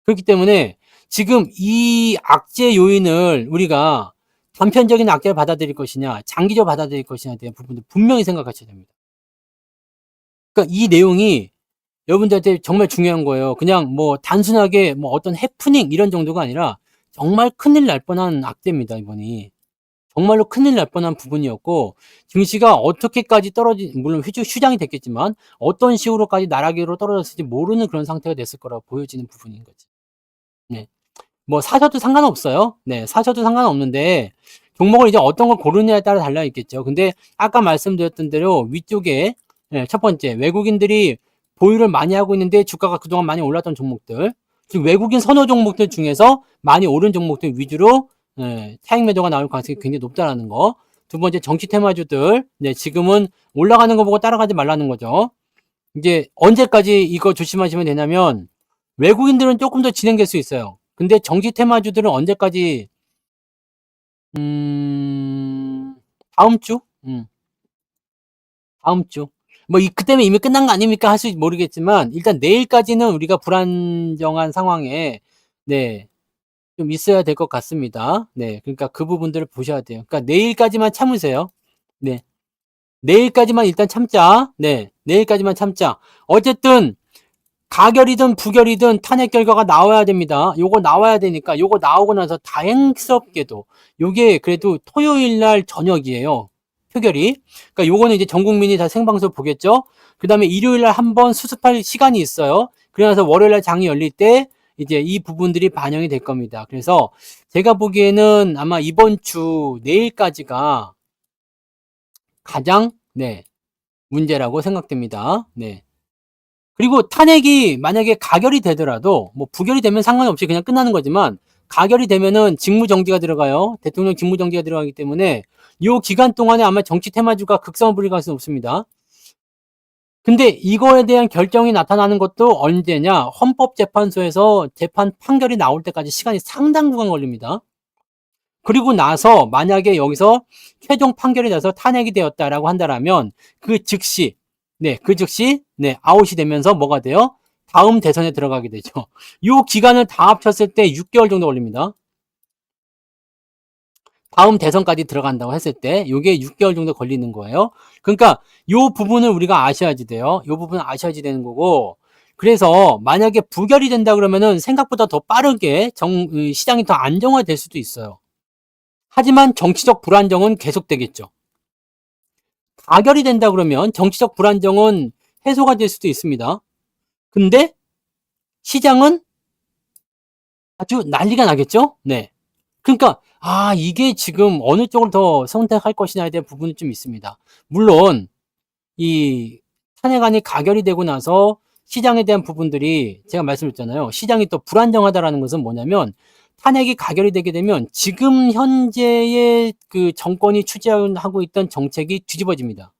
그렇기 때문에 지금 이 악재 요인을 우리가 단편적인 악재를 받아들일 것이냐, 장기적으로 받아들일 것이냐에 대한 부분도 분명히 생각하셔야 됩니다. 그러니까 이 내용이 여러분들한테 정말 중요한 거예요. 그냥 단순하게 어떤 해프닝 이런 정도가 아니라 정말 큰일 날 뻔한 악재입니다, 이번이. 정말로 큰일 날 뻔한 부분이었고, 증시가 어떻게까지 물론 휴장이 됐겠지만, 어떤 식으로까지 나락으로 떨어졌을지 모르는 그런 상태가 됐을 거라고 보여지는 부분인 거지. 네. 사셔도 상관없어요. 네, 사셔도 상관없는데, 종목을 이제 어떤 걸 고르느냐에 따라 달라 있겠죠. 근데 아까 말씀드렸던 대로 위쪽에, 네, 첫 번째, 외국인들이 보유를 많이 하고 있는데 주가가 그동안 많이 올랐던 종목들, 즉 외국인 선호 종목들 중에서 많이 오른 종목들 위주로 차익 매도가 나올 가능성이 굉장히 높다라는 거. 두 번째, 정치 테마주들, 네, 지금은 올라가는 거 보고 따라가지 말라는 거죠. 이제 언제까지 이거 조심하시면 되냐면 외국인들은 조금 더 진행될 수 있어요. 근데 정치 테마주들은 언제까지 다음 주? 다음 주. 그때면 이미 끝난 거 아닙니까? 할 수 모르겠지만 일단 내일까지는 우리가 불안정한 상황에 네, 좀 있어야 될 것 같습니다. 네, 그러니까 그 부분들을 보셔야 돼요. 그러니까 내일까지만 참으세요. 네, 내일까지만 일단 참자. 네, 내일까지만 참자. 어쨌든 가결이든 부결이든 탄핵 결과가 나와야 됩니다. 요거 나와야 되니까 요거 나오고 나서 다행스럽게도 요게 그래도 토요일 날 저녁이에요. 표결이. 그러니까 요거는 이제 전 국민이 다 생방송 보겠죠. 그 다음에 일요일 날 한번 수습할 시간이 있어요. 그래서 월요일 날 장이 열릴 때 이제 이 부분들이 반영이 될 겁니다. 그래서 제가 보기에는 아마 이번 주 내일까지가 가장 문제라고 생각됩니다. 그리고 탄핵이 만약에 가결이 되더라도 뭐 부결이 되면 상관없이 그냥 끝나는 거지만 가결이 되면은 직무정지가 들어가요. 대통령 직무정지가 들어가기 때문에 이 기간 동안에 아마 정치 테마주가 극성을 부릴 가능성이 없습니다. 근데 이거에 대한 결정이 나타나는 것도 언제냐? 헌법재판소에서 재판 판결이 나올 때까지 시간이 상당 구간 걸립니다. 그리고 나서 만약에 여기서 최종 판결이 나서 탄핵이 되었다라고 한다라면 그 즉시 아웃이 되면서 뭐가 돼요? 다음 대선에 들어가게 되죠. 이 기간을 다 합쳤을 때 6개월 정도 걸립니다. 다음 대선까지 들어간다고 했을 때 이게 6개월 정도 걸리는 거예요. 그러니까 이 부분을 우리가 아셔야지 돼요. 이 부분을 아셔야지 되는 거고, 그래서 만약에 부결이 된다 그러면은 생각보다 더 빠르게 시장이 더 안정화될 수도 있어요. 하지만 정치적 불안정은 계속되겠죠. 가결이 된다 그러면 정치적 불안정은 해소가 될 수도 있습니다. 근데 시장은 아주 난리가 나겠죠? 그러니까 이게 지금 어느 쪽을 더 선택할 것이냐에 대한 부분이 좀 있습니다. 물론 이 탄핵안이 가결이 되고 나서 시장에 대한 부분들이 제가 말씀드렸잖아요. 시장이 또 불안정하다라는 것은 뭐냐면 탄핵이 가결이 되게 되면 지금 현재의 그 정권이 추진하고 있던 정책이 뒤집어집니다.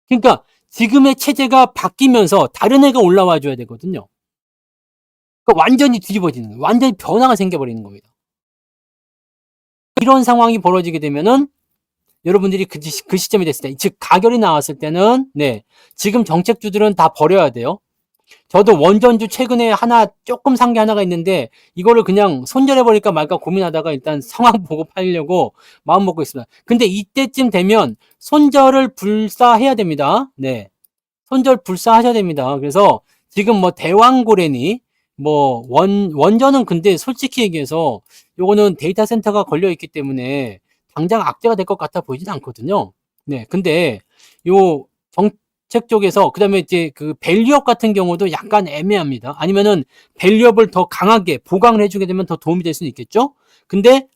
그러니까 지금의 체제가 바뀌면서 다른 애가 올라와 줘야 되거든요. 그러니까 완전히 뒤집어지는 거예요. 완전히 변화가 생겨버리는 겁니다. 이런 상황이 벌어지게 되면은 여러분들이 그 시점이 됐을 때, 즉 가결이 나왔을 때는 지금 정책주들은 다 버려야 돼요. 저도 원전주 최근에 하나 조금 산 게 하나가 있는데 이거를 그냥 손절해버릴까 말까 고민하다가 일단 상황 보고 팔려고 마음 먹고 있습니다. 근데 이때쯤 되면 손절을 불사해야 됩니다. 손절 불사하셔야 됩니다. 그래서 지금 뭐 대왕고래니 뭐 원전은 근데 솔직히 얘기해서 요거는 데이터 센터가 걸려 있기 때문에 당장 악재가 될 것 같아 보이진 않거든요. 근데 요 정책 쪽에서 그다음에 이제 그 밸류업 같은 경우도 약간 애매합니다. 아니면은 밸류업을 더 강하게 보강을 해주게 되면 더 도움이 될 수는 있겠죠. 근데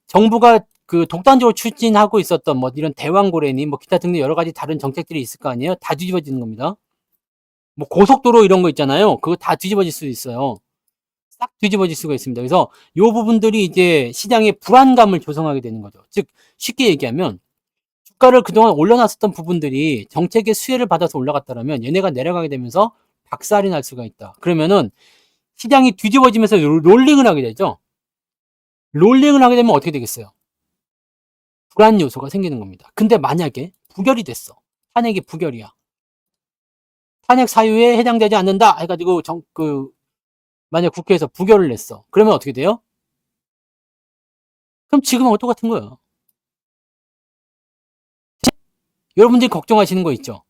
정부가 그 독단적으로 추진하고 있었던 뭐 이런 대왕고래니 뭐 기타 등등 여러 가지 다른 정책들이 있을 거 아니에요. 다 뒤집어지는 겁니다. 뭐 고속도로 이런 거 있잖아요. 그거 다 뒤집어질 수 있어요. 싹 뒤집어질 수가 있습니다. 그래서 이 부분들이 이제 시장의 불안감을 조성하게 되는 거죠. 즉 쉽게 얘기하면 주가를 그동안 올려놨었던 부분들이 정책의 수혜를 받아서 올라갔다면 얘네가 내려가게 되면서 박살이 날 수가 있다. 그러면은 시장이 뒤집어지면서 롤링을 하게 되죠. 롤링을 하게 되면 어떻게 되겠어요? 불안 요소가 생기는 겁니다. 근데 만약에 부결이 됐어. 탄핵이 부결이야. 탄핵 사유에 해당되지 않는다 해가지고 만약 국회에서 부결을 냈어. 그러면 어떻게 돼요? 그럼 지금하고 똑같은 거예요. 여러분들이 걱정하시는 거 있죠?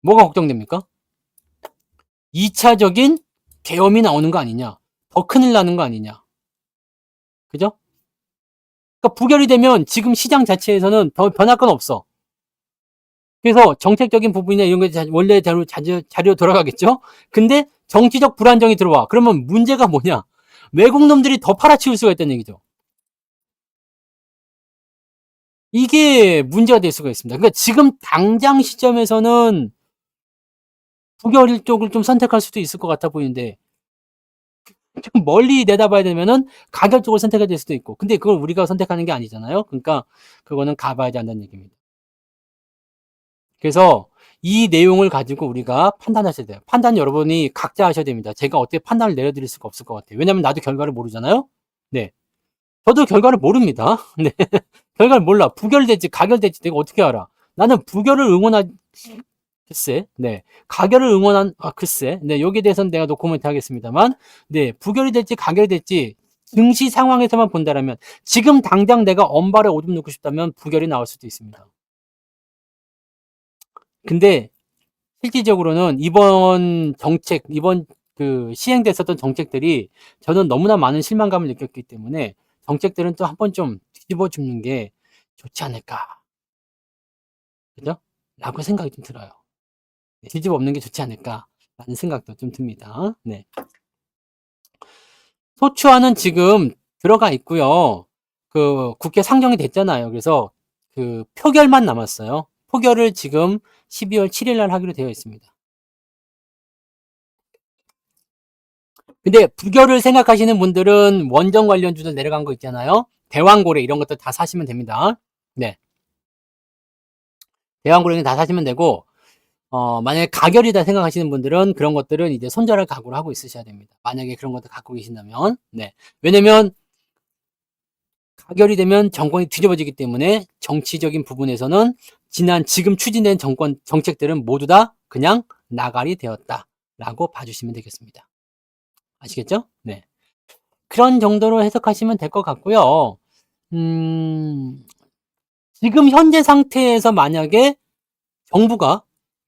뭐가 걱정됩니까? 2차적인 계엄이 나오는 거 아니냐? 더 큰일 나는 거 아니냐? 그죠? 그러니까 부결이 되면 지금 시장 자체에서는 더 변할 건 없어. 그래서 정책적인 부분이나 이런 게 원래 자료 돌아가겠죠? 근데 정치적 불안정이 들어와. 그러면 문제가 뭐냐? 외국 놈들이 더 팔아치울 수가 있다는 얘기죠. 이게 문제가 될 수가 있습니다. 그러니까 지금 당장 시점에서는 부결 쪽을 좀 선택할 수도 있을 것 같아 보이는데 좀 멀리 내다봐야 되면은 가결 쪽을 선택해야 될 수도 있고, 근데 그걸 우리가 선택하는 게 아니잖아요. 그러니까 그거는 가봐야지 한다는 얘기입니다. 그래서 이 내용을 가지고 우리가 판단하셔야 돼요. 판단 여러분이 각자 하셔야 됩니다. 제가 어떻게 판단을 내려드릴 수가 없을 것 같아요. 왜냐면 나도 결과를 모르잖아요. 저도 결과를 모릅니다. 결과를 몰라. 부결될지 가결될지 내가 어떻게 알아? 나는 부결을 글쎄, 가결을 글쎄, 여기에 대해서는 내가 노코멘트 하겠습니다만, 부결이 될지 가결이 될지 증시 상황에서만 본다라면, 지금 당장 내가 엄발에 오줌 넣고 싶다면 부결이 나올 수도 있습니다. 근데 실질적으로는 이번 시행됐었던 정책들이 저는 너무나 많은 실망감을 느꼈기 때문에 정책들은 또 한번 좀 뒤집어 줍는 게 좋지 않을까. 그죠? 라고 생각이 좀 들어요. 뒤집어 엎는 게 좋지 않을까. 라는 생각도 좀 듭니다. 네. 소추안은 지금 들어가 있고요. 그 국회 상정이 됐잖아요. 그래서 그 표결만 남았어요. 표결을 지금 12월 7일 날 하기로 되어 있습니다. 근데 부결을 생각하시는 분들은 원전 관련주들 내려간 거 있잖아요. 대왕고래 이런 것들 다 사시면 됩니다. 네. 대왕고래는 다 사시면 되고, 만약에 가결이다 생각하시는 분들은 그런 것들은 이제 손절할 각오를 하고 있으셔야 됩니다. 만약에 그런 것들 갖고 계신다면. 네. 왜냐면 가결이 되면 정권이 뒤집어지기 때문에 정치적인 부분에서는 지금 추진된 정책들은 모두 다 그냥 나갈이 되었다라고 봐주시면 되겠습니다. 아시겠죠? 네. 그런 정도로 해석하시면 될 것 같고요. 지금 현재 상태에서 만약에 정부가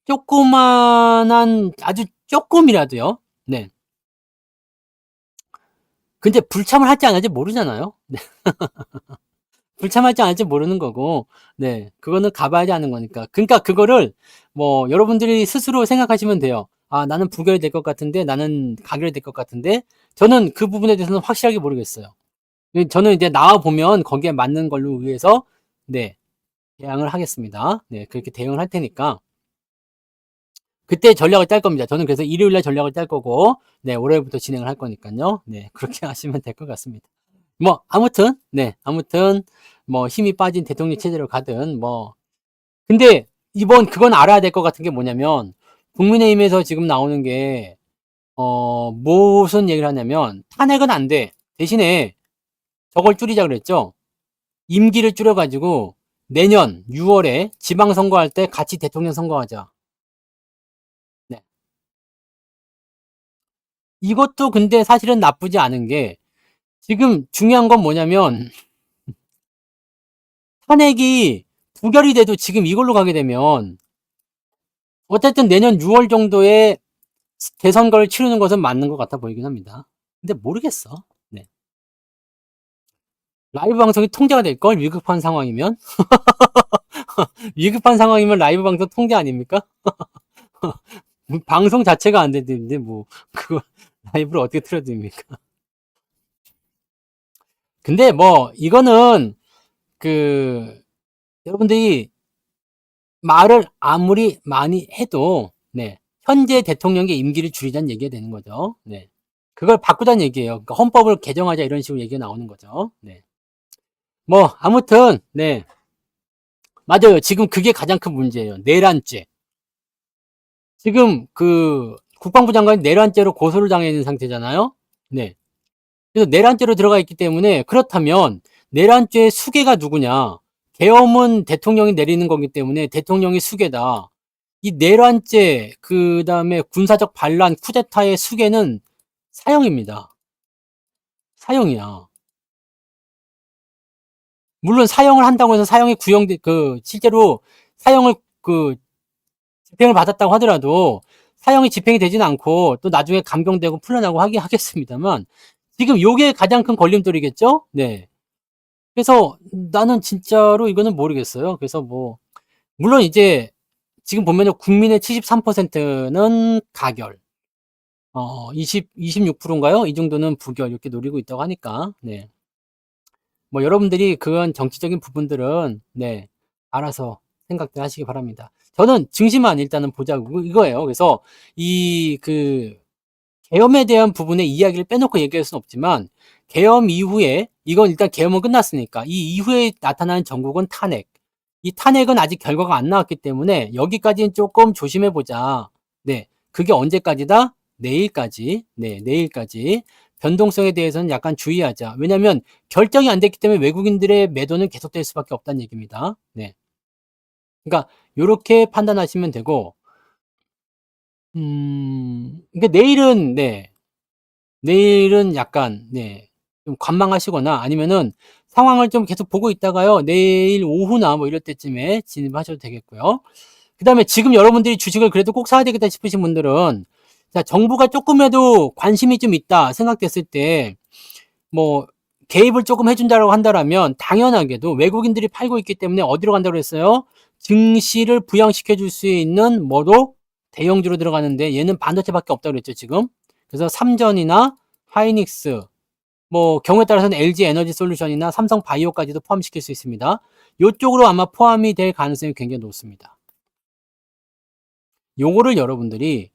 조그만한, 아주 조금이라도요. 네. 근데 불참을 할지 안 할지 모르잖아요. 네. 불참할지 안 할지 모르는 거고, 네. 그거는 가봐야지 하는 거니까. 그러니까 그거를 뭐 여러분들이 스스로 생각하시면 돼요. 아, 나는 부결이 될 것 같은데, 나는 가결이 될 것 같은데, 저는 그 부분에 대해서는 확실하게 모르겠어요. 저는 이제 나와 보면 거기에 맞는 걸로 위해서, 네. 대응을 하겠습니다. 네. 그렇게 대응을 할 테니까. 그때 전략을 짤 겁니다. 저는 그래서 일요일날 전략을 짤 거고, 네, 월요일부터 진행을 할 거니까요. 네, 그렇게 하시면 될 것 같습니다. 뭐, 아무튼, 네, 아무튼, 뭐, 힘이 빠진 대통령 체제로 가든, 뭐. 근데, 이번, 그건 알아야 될 것 같은 게 뭐냐면, 국민의힘에서 지금 나오는 게, 무슨 얘기를 하냐면, 탄핵은 안 돼. 대신에, 저걸 줄이자 그랬죠? 임기를 줄여가지고, 내년 6월에 지방선거할 때 같이 대통령 선거하자. 네. 이것도 근데 사실은 나쁘지 않은 게 지금 중요한 건 뭐냐면 탄핵이 부결이 돼도 지금 이걸로 가게 되면 어쨌든 내년 6월 정도에 대선거를 치르는 것은 맞는 것 같아 보이긴 합니다. 근데 모르겠어. 네. 라이브 방송이 통제가 될걸? 위급한 상황이면? 위급한 상황이면 라이브 방송 통제 아닙니까? 방송 자체가 안 되는데 뭐 그거 라이브를 어떻게 틀어드립니까? 근데 뭐 이거는 그 여러분들이 말을 아무리 많이 해도 네, 현재 대통령의 임기를 줄이자는 얘기가 되는 거죠. 네. 그걸 바꾸자는 얘기예요. 그러니까 헌법을 개정하자 이런 식으로 얘기가 나오는 거죠. 네. 뭐 아무튼 네. 맞아요. 지금 그게 가장 큰 문제예요. 내란죄. 지금 그 국방부 장관이 내란죄로 고소를 당해 있는 상태잖아요. 네. 그래서 내란죄로 들어가 있기 때문에 그렇다면 내란죄의 수괴가 누구냐? 계엄은 대통령이 내리는 거기 때문에 대통령이 수괴다. 이 내란죄, 그 다음에 군사적 반란, 쿠데타의 수괴는 사형입니다. 사형이야. 물론 사형을 한다고 해서 사형이 실제로 사형을 집행을 받았다고 하더라도 사형이 집행이 되진 않고 또 나중에 감경되고 풀려나고 하겠습니다만 지금 요게 가장 큰 걸림돌이겠죠? 네. 그래서 나는 진짜로 이거는 모르겠어요. 그래서 뭐, 물론 이제 지금 보면은 국민의 73%는 가결, 26%인가요? 이 정도는 부결 이렇게 노리고 있다고 하니까, 네. 뭐 여러분들이 그런 정치적인 부분들은, 네, 알아서 생각들 하시기 바랍니다. 저는 증시만 일단은 보자고 이거예요. 그래서 계엄에 대한 부분의 이야기를 빼놓고 얘기할 수는 없지만, 계엄 이후에, 이건 일단 계엄은 끝났으니까, 이 이후에 나타나는 전국은 탄핵. 이 탄핵은 아직 결과가 안 나왔기 때문에, 여기까지는 조금 조심해보자. 네. 그게 언제까지다? 내일까지. 네, 내일까지. 변동성에 대해서는 약간 주의하자. 왜냐면, 결정이 안 됐기 때문에 외국인들의 매도는 계속될 수밖에 없다는 얘기입니다. 네. 그러니까, 요렇게 판단하시면 되고, 그러니까 네. 내일은 약간 네, 좀 관망하시거나 아니면은 상황을 좀 계속 보고 있다가요. 내일 오후나 뭐 이럴 때쯤에 진입하셔도 되겠고요. 그다음에 지금 여러분들이 주식을 그래도 꼭 사야 되겠다 싶으신 분들은 자, 정부가 조금이라도 관심이 좀 있다 생각됐을 때 뭐 개입을 조금 해준다고 한다라면 당연하게도 외국인들이 팔고 있기 때문에 어디로 간다고 그랬어요? 증시를 부양시켜 줄 수 있는 뭐로? 대형주로 들어가는데 얘는 반도체밖에 없다고 그랬죠, 지금. 그래서 삼전이나 하이닉스, 뭐 경우에 따라서는 LG 에너지 솔루션이나 삼성 바이오까지도 포함시킬 수 있습니다. 요쪽으로 아마 포함이 될 가능성이 굉장히 높습니다. 요거를 여러분들이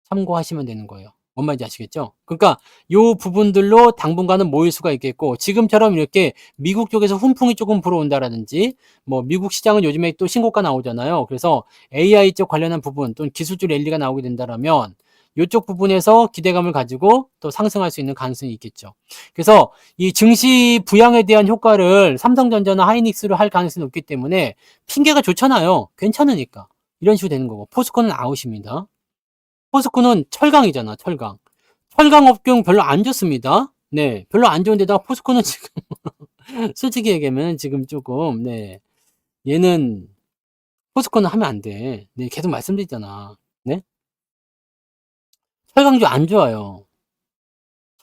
참고하시면 되는 거예요. 뭔 말인지 아시겠죠? 그러니까 요 부분들로 당분간은 모일 수가 있겠고, 지금처럼 이렇게 미국 쪽에서 훈풍이 조금 불어온다라든지, 뭐 미국 시장은 요즘에 또 신고가 나오잖아요. 그래서 AI 쪽 관련한 부분 또는 기술적 랠리가 나오게 된다라면 요쪽 부분에서 기대감을 가지고 또 상승할 수 있는 가능성이 있겠죠. 그래서 이 증시 부양에 대한 효과를 삼성전자나 하이닉스로 할 가능성이 높기 때문에 핑계가 좋잖아요. 괜찮으니까. 이런 식으로 되는 거고, 포스코는 아웃입니다. 포스코는 철강이잖아, 철강. 철강 업종 별로 안 좋습니다. 네, 별로 안 좋은데다가 포스코는 지금 솔직히 얘기하면 지금 조금, 네, 얘는 포스코는 하면 안 돼. 네, 계속 말씀드리잖아. 네, 철강주 안 좋아요.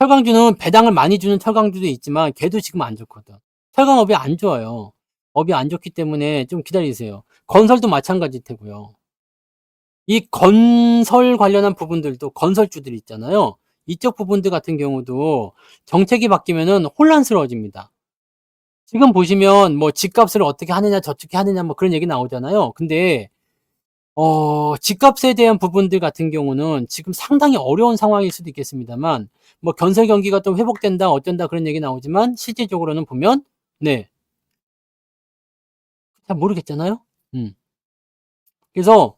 철강주는 배당을 많이 주는 철강주도 있지만 걔도 지금 안 좋거든. 철강업이 안 좋아요. 업이 안 좋기 때문에 좀 기다리세요. 건설도 마찬가지일 테고요. 이 건설 관련한 부분들도 건설주들 있잖아요. 이쪽 부분들 같은 경우도 정책이 바뀌면은 혼란스러워집니다. 지금 보시면 뭐 집값을 어떻게 하느냐 저떻게 하느냐 뭐 그런 얘기 나오잖아요. 근데 집값에 대한 부분들 같은 경우는 지금 상당히 어려운 상황일 수도 있겠습니다만, 뭐 건설 경기가 또 회복된다 어쩐다 그런 얘기 나오지만 실질적으로는 보면 네, 잘 모르겠잖아요. 음. 그래서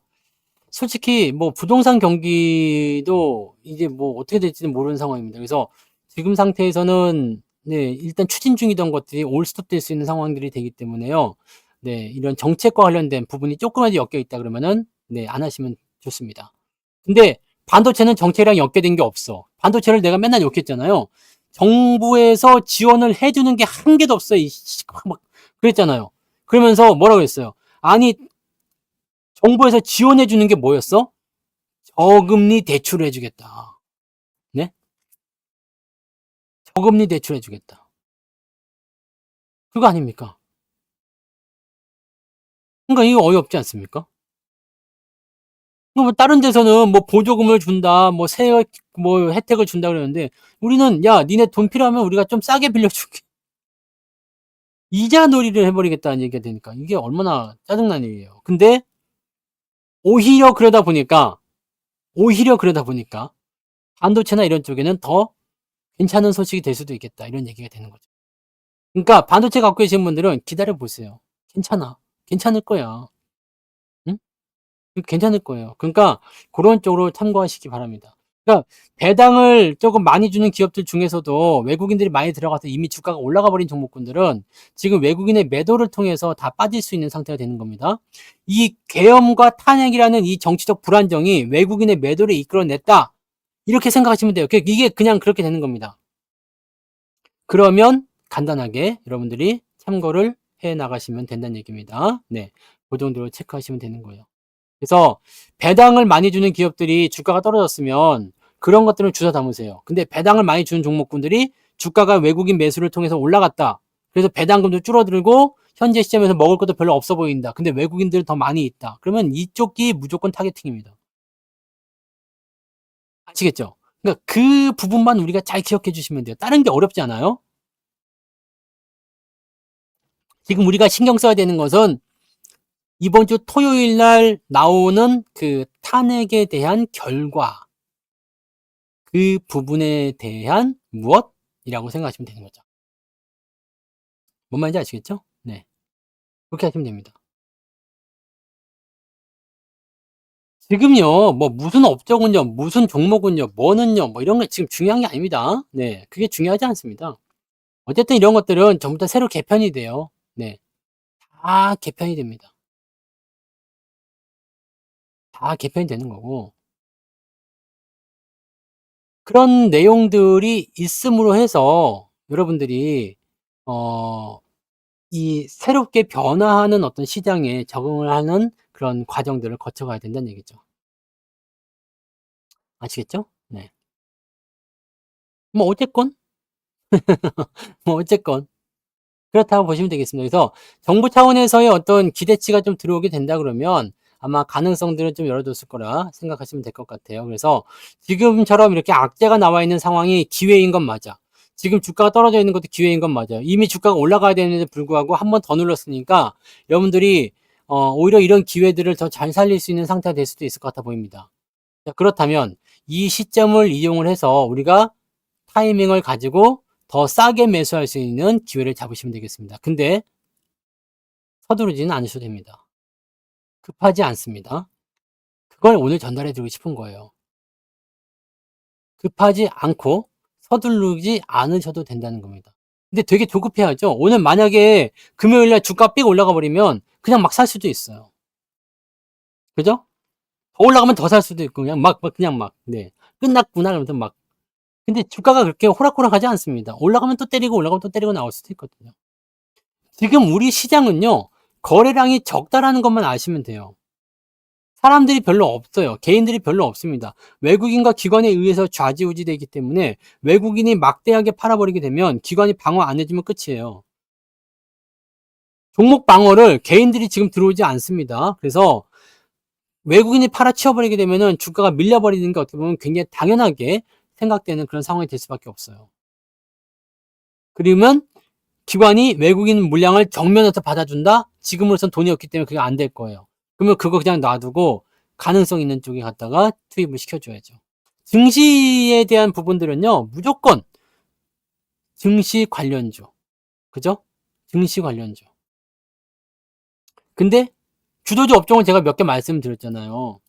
솔직히 뭐 부동산 경기도 이제 뭐 어떻게 될지는 모르는 상황입니다. 그래서 지금 상태에서는 네, 일단 추진 중이던 것들이 올 스톱 될 수 있는 상황들이 되기 때문에요. 네, 이런 정책과 관련된 부분이 조금이라도 엮여 있다 그러면은 네, 안 하시면 좋습니다. 근데 반도체는 정책이랑 엮여진 게 없어. 반도체를 내가 맨날 욕했잖아요. 정부에서 지원을 해주는 게 한 개도 없어. 막 그랬잖아요. 그러면서 뭐라고 했어요? 아니, 정부에서 지원해 주는 게 뭐였어? 저금리 대출을 해주겠다. 네? 저금리 대출 해주겠다. 그거 아닙니까? 그러니까 이거 어이없지 않습니까? 뭐 다른 데서는 뭐 보조금을 준다, 뭐 세액 뭐 혜택을 준다 그러는데 우리는 야, 니네 돈 필요하면 우리가 좀 싸게 빌려줄게. 이자 놀이를 해버리겠다는 얘기가 되니까 이게 얼마나 짜증나는 일이에요. 근데 오히려 그러다 보니까 오히려 그러다 보니까 반도체나 이런 쪽에는 더 괜찮은 소식이 될 수도 있겠다 이런 얘기가 되는 거죠. 그러니까 반도체 갖고 계신 분들은 기다려 보세요. 괜찮아. 괜찮을 거야. 응? 괜찮을 거예요. 그러니까 그런 쪽으로 참고하시기 바랍니다. 그러니까 배당을 조금 많이 주는 기업들 중에서도 외국인들이 많이 들어가서 이미 주가가 올라가 버린 종목군들은 지금 외국인의 매도를 통해서 다 빠질 수 있는 상태가 되는 겁니다. 이 계엄과 탄핵이라는 이 정치적 불안정이 외국인의 매도를 이끌어냈다. 이렇게 생각하시면 돼요. 이게 그냥 그렇게 되는 겁니다. 그러면 간단하게 여러분들이 참고를 해 나가시면 된다는 얘기입니다. 네. 그 정도로 체크하시면 되는 거예요. 그래서 배당을 많이 주는 기업들이 주가가 떨어졌으면 그런 것들을 주워 담으세요. 근데 배당을 많이 주는 종목군들이 주가가 외국인 매수를 통해서 올라갔다. 그래서 배당금도 줄어들고 현재 시점에서 먹을 것도 별로 없어 보인다. 근데 외국인들은 더 많이 있다. 그러면 이쪽이 무조건 타겟팅입니다. 아시겠죠? 그러니까 그 부분만 우리가 잘 기억해 주시면 돼요. 다른 게 어렵지 않아요. 지금 우리가 신경 써야 되는 것은 이번 주 토요일 날 나오는 그 탄핵에 대한 결과, 그 부분에 대한 무엇이라고 생각하시면 되는 거죠. 뭔 말인지 아시겠죠? 네. 그렇게 하시면 됩니다. 지금요, 뭐 무슨 업종은요, 무슨 종목은요, 뭐는요, 뭐 이런 게 지금 중요한 게 아닙니다. 네. 그게 중요하지 않습니다. 어쨌든 이런 것들은 전부 다 새로 개편이 돼요. 네. 다 개편이 됩니다. 다 개편이 되는 거고. 그런 내용들이 있음으로 해서 여러분들이, 어, 이 새롭게 변화하는 어떤 시장에 적응을 하는 그런 과정들을 거쳐가야 된다는 얘기죠. 아시겠죠? 네. 뭐 어쨌건 뭐 어쨌건 그렇다고 보시면 되겠습니다. 그래서 정부 차원에서의 어떤 기대치가 좀 들어오게 된다 그러면 아마 가능성들은 좀 열어뒀을 거라 생각하시면 될 것 같아요. 그래서 지금처럼 이렇게 악재가 나와 있는 상황이 기회인 건 맞아. 지금 주가가 떨어져 있는 것도 기회인 건 맞아요. 이미 주가가 올라가야 되는데 불구하고 한 번 더 눌렀으니까 여러분들이 오히려 이런 기회들을 더 잘 살릴 수 있는 상태가 될 수도 있을 것 같아 보입니다. 자, 그렇다면 이 시점을 이용을 해서 우리가 타이밍을 가지고 더 싸게 매수할 수 있는 기회를 잡으시면 되겠습니다. 근데 서두르지는 않으셔도 됩니다. 급하지 않습니다. 그걸 오늘 전달해 드리고 싶은 거예요. 급하지 않고 서두르지 않으셔도 된다는 겁니다. 근데 되게 조급해야죠. 오늘 만약에 금요일 날 주가 삑 올라가 버리면 그냥 막 살 수도 있어요. 그죠? 더 올라가면 더 살 수도 있고 그냥 막 네. 끝났구나 그러면서 막 근데 주가가 그렇게 호락호락하지 않습니다. 올라가면 또 때리고 올라가면 또 때리고 나올 수도 있거든요. 지금 우리 시장은요. 거래량이 적다라는 것만 아시면 돼요. 사람들이 별로 없어요. 개인들이 별로 없습니다. 외국인과 기관에 의해서 좌지우지되기 때문에 외국인이 막대하게 팔아버리게 되면 기관이 방어 안 해주면 끝이에요. 종목 방어를 개인들이 지금 들어오지 않습니다. 그래서 외국인이 팔아치워버리게 되면은 주가가 밀려버리는 게 어떻게 보면 굉장히 당연하게 생각되는 그런 상황이 될 수밖에 없어요. 그러면 기관이 외국인 물량을 정면에서 받아준다? 지금으로선 돈이 없기 때문에 그게 안 될 거예요. 그러면 그거 그냥 놔두고 가능성 있는 쪽에 갖다가 투입을 시켜줘야죠. 증시에 대한 부분들은요, 무조건 증시 관련주. 그죠? 증시 관련주. 근데 주도주 업종은 제가 몇 개 말씀드렸잖아요.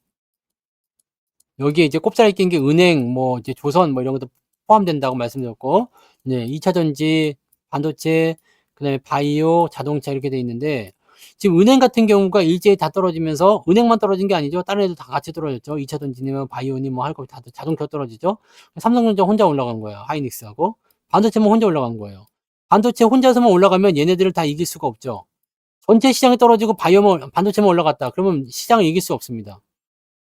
여기에 이제 꼽사리 낀 게 은행, 뭐 이제 조선 뭐 이런 것도 포함된다고 말씀드렸고, 네, 2차 전지, 반도체, 그다음에 바이오, 자동차 이렇게 돼 있는데 지금 은행 같은 경우가 일제히 다 떨어지면서 은행만 떨어진 게 아니죠. 다른 애도 다 같이 떨어졌죠. 2차 전지면 바이오니 뭐 할 거 다 자동차 떨어지죠. 삼성전자 혼자 올라간 거예요. 하이닉스하고 반도체만 혼자 올라간 거예요. 반도체 혼자서만 올라가면 얘네들을 다 이길 수가 없죠. 전체 시장이 떨어지고 바이오만 반도체만 올라갔다. 그러면 시장을 이길 수 없습니다.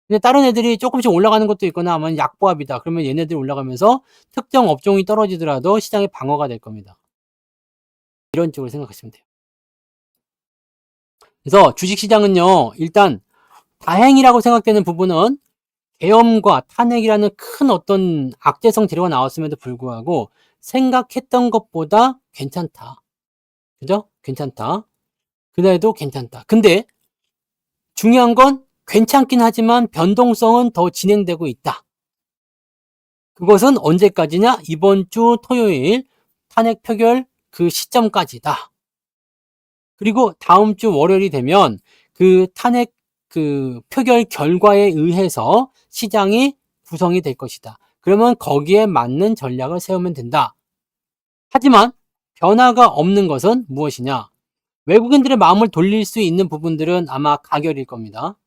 근데 다른 애들이 조금씩 올라가는 것도 있거나 아니면 약보합이다. 그러면 얘네들이 올라가면서 특정 업종이 떨어지더라도 시장의 방어가 될 겁니다. 이런 쪽으로 생각하시면 돼요. 그래서 주식시장은요, 일단 다행이라고 생각되는 부분은 계엄과 탄핵이라는 큰 어떤 악재성 재료가 나왔음에도 불구하고 생각했던 것보다 괜찮다. 그죠? 괜찮다. 그래도 괜찮다. 근데 중요한 건 괜찮긴 하지만 변동성은 더 진행되고 있다. 그것은 언제까지냐? 이번 주 토요일 탄핵 표결 그 시점까지다. 그리고 다음 주 월요일이 되면 그 탄핵 그 표결 결과에 의해서 시장이 구성이 될 것이다. 그러면 거기에 맞는 전략을 세우면 된다. 하지만 변화가 없는 것은 무엇이냐? 외국인들의 마음을 돌릴 수 있는 부분들은 아마 가결일 겁니다.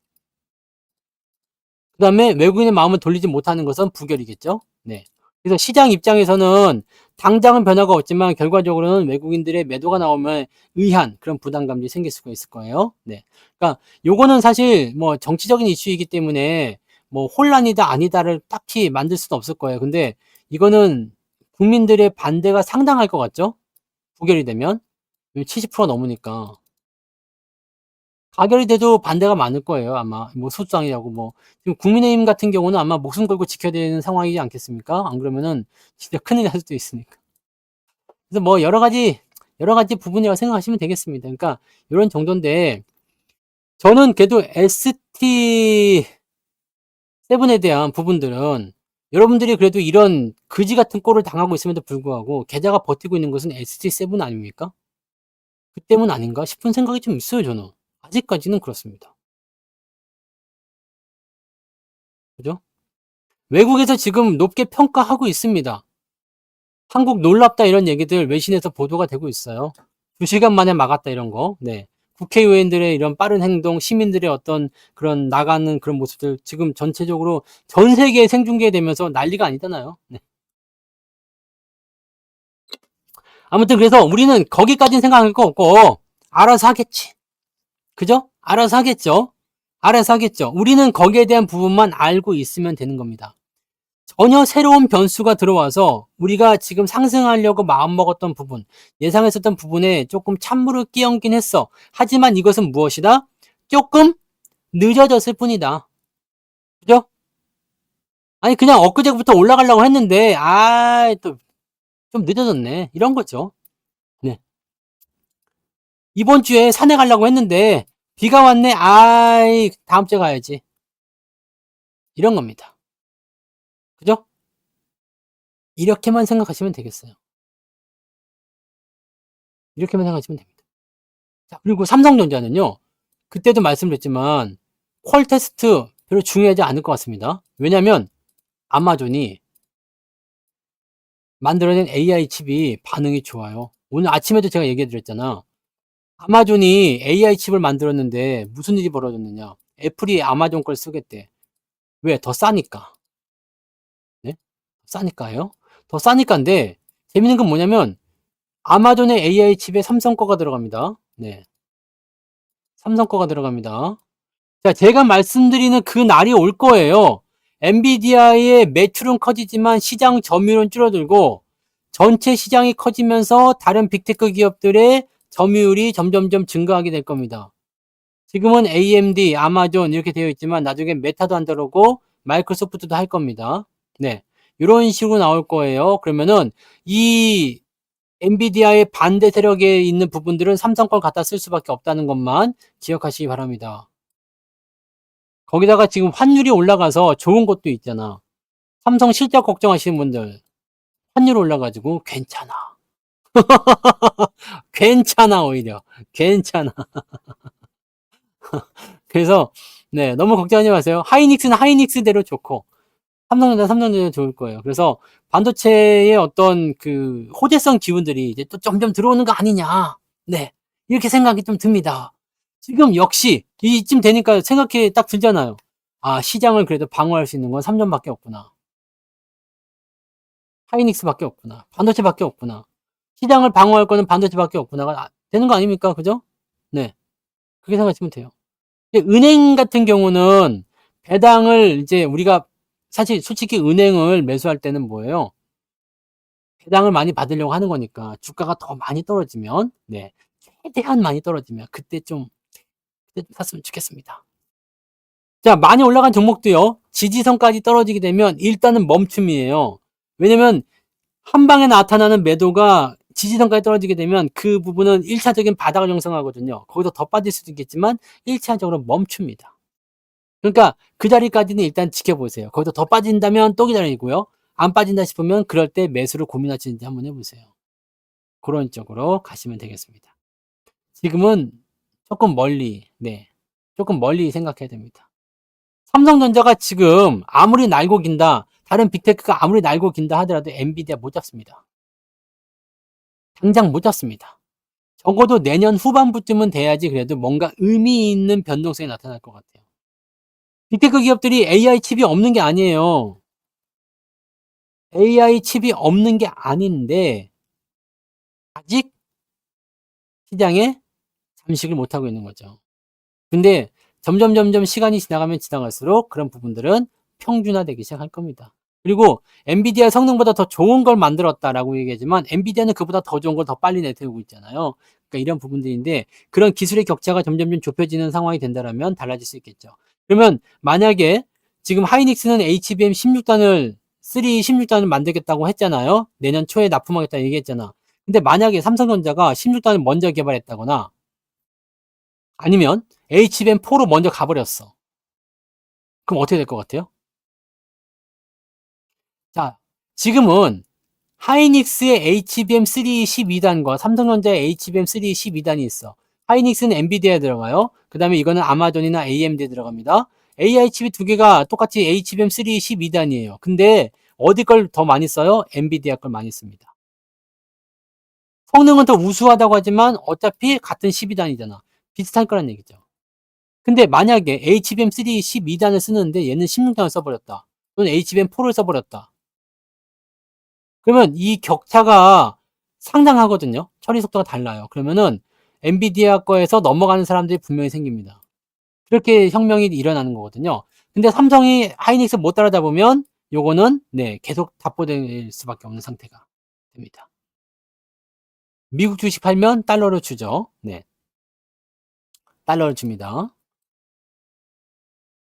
그 다음에 외국인의 마음을 돌리지 못하는 것은 부결이겠죠. 네. 그래서 시장 입장에서는 당장은 변화가 없지만 결과적으로는 외국인들의 매도가 나오면 의한 그런 부담감이 생길 수가 있을 거예요. 네. 그러니까 요거는 사실 뭐 정치적인 이슈이기 때문에 뭐 혼란이다 아니다를 딱히 만들 수는 없을 거예요. 근데 이거는 국민들의 반대가 상당할 것 같죠? 부결이 되면 70% 넘으니까. 가결이 돼도 반대가 많을 거예요, 아마. 뭐 소수당이라고 뭐. 지금 국민의힘 같은 경우는 아마 목숨 걸고 지켜야 되는 상황이지 않겠습니까? 안 그러면은 진짜 큰일 날 수도 있으니까. 그래서 뭐 여러 가지 부분이라고 생각하시면 되겠습니다. 그러니까 이런 정도인데 저는 그래도 ST7에 대한 부분들은 여러분들이 그래도 이런 그지 같은 꼴을 당하고 있음에도 불구하고 계좌가 버티고 있는 것은 ST7 아닙니까? 그 때문 아닌가 싶은 생각이 좀 있어요, 저는. 아직까지는 그렇습니다. 그죠? 외국에서 지금 높게 평가하고 있습니다. 한국 놀랍다 이런 얘기들 외신에서 보도가 되고 있어요. 2시간 만에 막았다 이런 거. 네. 국회의원들의 이런 빠른 행동, 시민들의 어떤 그런 나가는 그런 모습들 지금 전체적으로 전 세계에 생중계되면서 난리가 아니잖아요. 네. 아무튼 그래서 우리는 거기까지는 생각할 거 없고 알아서 하겠지. 그죠? 알아서 하겠죠. 알아서 하겠죠. 우리는 거기에 대한 부분만 알고 있으면 되는 겁니다. 전혀 새로운 변수가 들어와서 우리가 지금 상승하려고 마음먹었던 부분, 예상했었던 부분에 조금 찬물을 끼얹긴 했어. 하지만 이것은 무엇이다? 조금 늦어졌을 뿐이다. 그죠? 아니 그냥 엊그제부터 올라가려고 했는데 또 좀 늦어졌네. 이런 거죠. 네. 이번 주에 산에 가려고 했는데 비가 왔네. 다음 주에 가야지. 이런 겁니다. 그죠? 이렇게만 생각하시면 되겠어요. 이렇게만 생각하시면 됩니다. 자, 그리고 삼성전자는요. 그때도 말씀드렸지만 퀄 테스트 별로 중요하지 않을 것 같습니다. 왜냐하면 아마존이 만들어낸 AI 칩이 반응이 좋아요. 오늘 아침에도 제가 얘기해 드렸잖아. 아마존이 AI 칩을 만들었는데 무슨 일이 벌어졌느냐. 애플이 아마존 걸 쓰겠대. 왜? 더 싸니까. 네? 싸니까요. 더 싸니까인데 재밌는 건 뭐냐면 아마존의 AI 칩에 삼성 거가 들어갑니다. 네. 삼성 거가 들어갑니다. 자, 제가 말씀드리는 그 날이 올 거예요. 엔비디아의 매출은 커지지만 시장 점유율은 줄어들고 전체 시장이 커지면서 다른 빅테크 기업들의 점유율이 점점점 증가하게 될 겁니다. 지금은 AMD, 아마존 이렇게 되어 있지만 나중에 메타도 한다고 마이크로소프트도 할 겁니다. 네. 이런 식으로 나올 거예요. 그러면은 이 엔비디아의 반대 세력에 있는 부분들은 삼성 걸 갖다 쓸 수밖에 없다는 것만 기억하시기 바랍니다. 거기다가 지금 환율이 올라가서 좋은 것도 있잖아. 삼성 실적 걱정하시는 분들 환율 올라가지고 괜찮아. 괜찮아 오히려. 괜찮아. 그래서 네, 너무 걱정하지 마세요. 하이닉스는 하이닉스대로 좋고 삼성전자 삼성전자 좋을 거예요. 그래서 반도체의 어떤 그 호재성 기운들이 이제 또 점점 들어오는 거 아니냐. 네. 이렇게 생각이 좀 듭니다. 지금 역시 이쯤 되니까 생각이 딱 들잖아요. 시장을 그래도 방어할 수 있는 건 삼전밖에 없구나. 하이닉스밖에 없구나. 반도체밖에 없구나. 시장을 방어할 거는 반도체밖에 없구나가 되는 거 아닙니까? 그죠? 네. 그렇게 생각하시면 돼요. 은행 같은 경우는 배당을 이제 우리가 사실 솔직히 은행을 매수할 때는 뭐예요? 배당을 많이 받으려고 하는 거니까 주가가 더 많이 떨어지면 네. 최대한 많이 떨어지면 그때 좀 샀으면 좋겠습니다. 자, 많이 올라간 종목도요. 지지선까지 떨어지게 되면 일단은 멈춤이에요. 왜냐면 한 방에 나타나는 매도가 지지선까지 떨어지게 되면 그 부분은 1차적인 바닥을 형성하거든요. 거기서 더 빠질 수도 있겠지만 1차적으로 멈춥니다. 그러니까 그 자리까지는 일단 지켜보세요. 거기서 더 빠진다면 또 기다리고요. 안 빠진다 싶으면 그럴 때 매수를 고민하시는지 한번 해보세요. 그런 쪽으로 가시면 되겠습니다. 지금은 조금 멀리, 네, 조금 멀리 생각해야 됩니다. 삼성전자가 지금 아무리 날고 긴다, 다른 빅테크가 아무리 날고 긴다 하더라도 엔비디아 못 잡습니다. 당장 못 잡습니다. 적어도 내년 후반부쯤은 돼야지 그래도 뭔가 의미 있는 변동성이 나타날 것 같아요. 빅테크 기업들이 AI 칩이 없는 게 아니에요. AI 칩이 없는 게 아닌데 아직 시장에 잠식을 못하고 있는 거죠. 근데 점점 시간이 지나가면 지나갈수록 그런 부분들은 평준화되기 시작할 겁니다. 그리고 엔비디아 성능보다 더 좋은 걸 만들었다라고 얘기하지만 엔비디아는 그보다 더 좋은 걸 더 빨리 내세우고 있잖아요. 그러니까 이런 부분들인데 그런 기술의 격차가 점점 좁혀지는 상황이 된다면 달라질 수 있겠죠. 그러면 만약에 지금 하이닉스는 HBM 16단을 16단을 만들겠다고 했잖아요. 내년 초에 납품하겠다 얘기했잖아. 근데 만약에 삼성전자가 16단을 먼저 개발했다거나 아니면 HBM4로 먼저 가버렸어. 그럼 어떻게 될 것 같아요? 자, 지금은 하이닉스의 HBM3 12단과 삼성전자의 HBM3 12단이 있어. 하이닉스는 엔비디아에 들어가요. 그 다음에 이거는 아마존이나 AMD에 들어갑니다. AI 칩이 두 개가 똑같이 HBM3 12단이에요. 근데 어디 걸 더 많이 써요? 엔비디아 걸 많이 씁니다. 성능은 더 우수하다고 하지만 어차피 같은 12단이잖아. 비슷할 거란 얘기죠. 근데 만약에 HBM3 12단을 쓰는데 얘는 16단을 써버렸다. 또는 HBM4를 써버렸다. 그러면 이 격차가 상당하거든요. 처리 속도가 달라요. 그러면은 엔비디아 거에서 넘어가는 사람들이 분명히 생깁니다. 그렇게 혁명이 일어나는 거거든요. 근데 삼성이 하이닉스 못 따라잡으면 요거는 네, 계속 답보될 수밖에 없는 상태가 됩니다. 미국 주식 팔면 달러로 주죠. 네. 달러를 줍니다.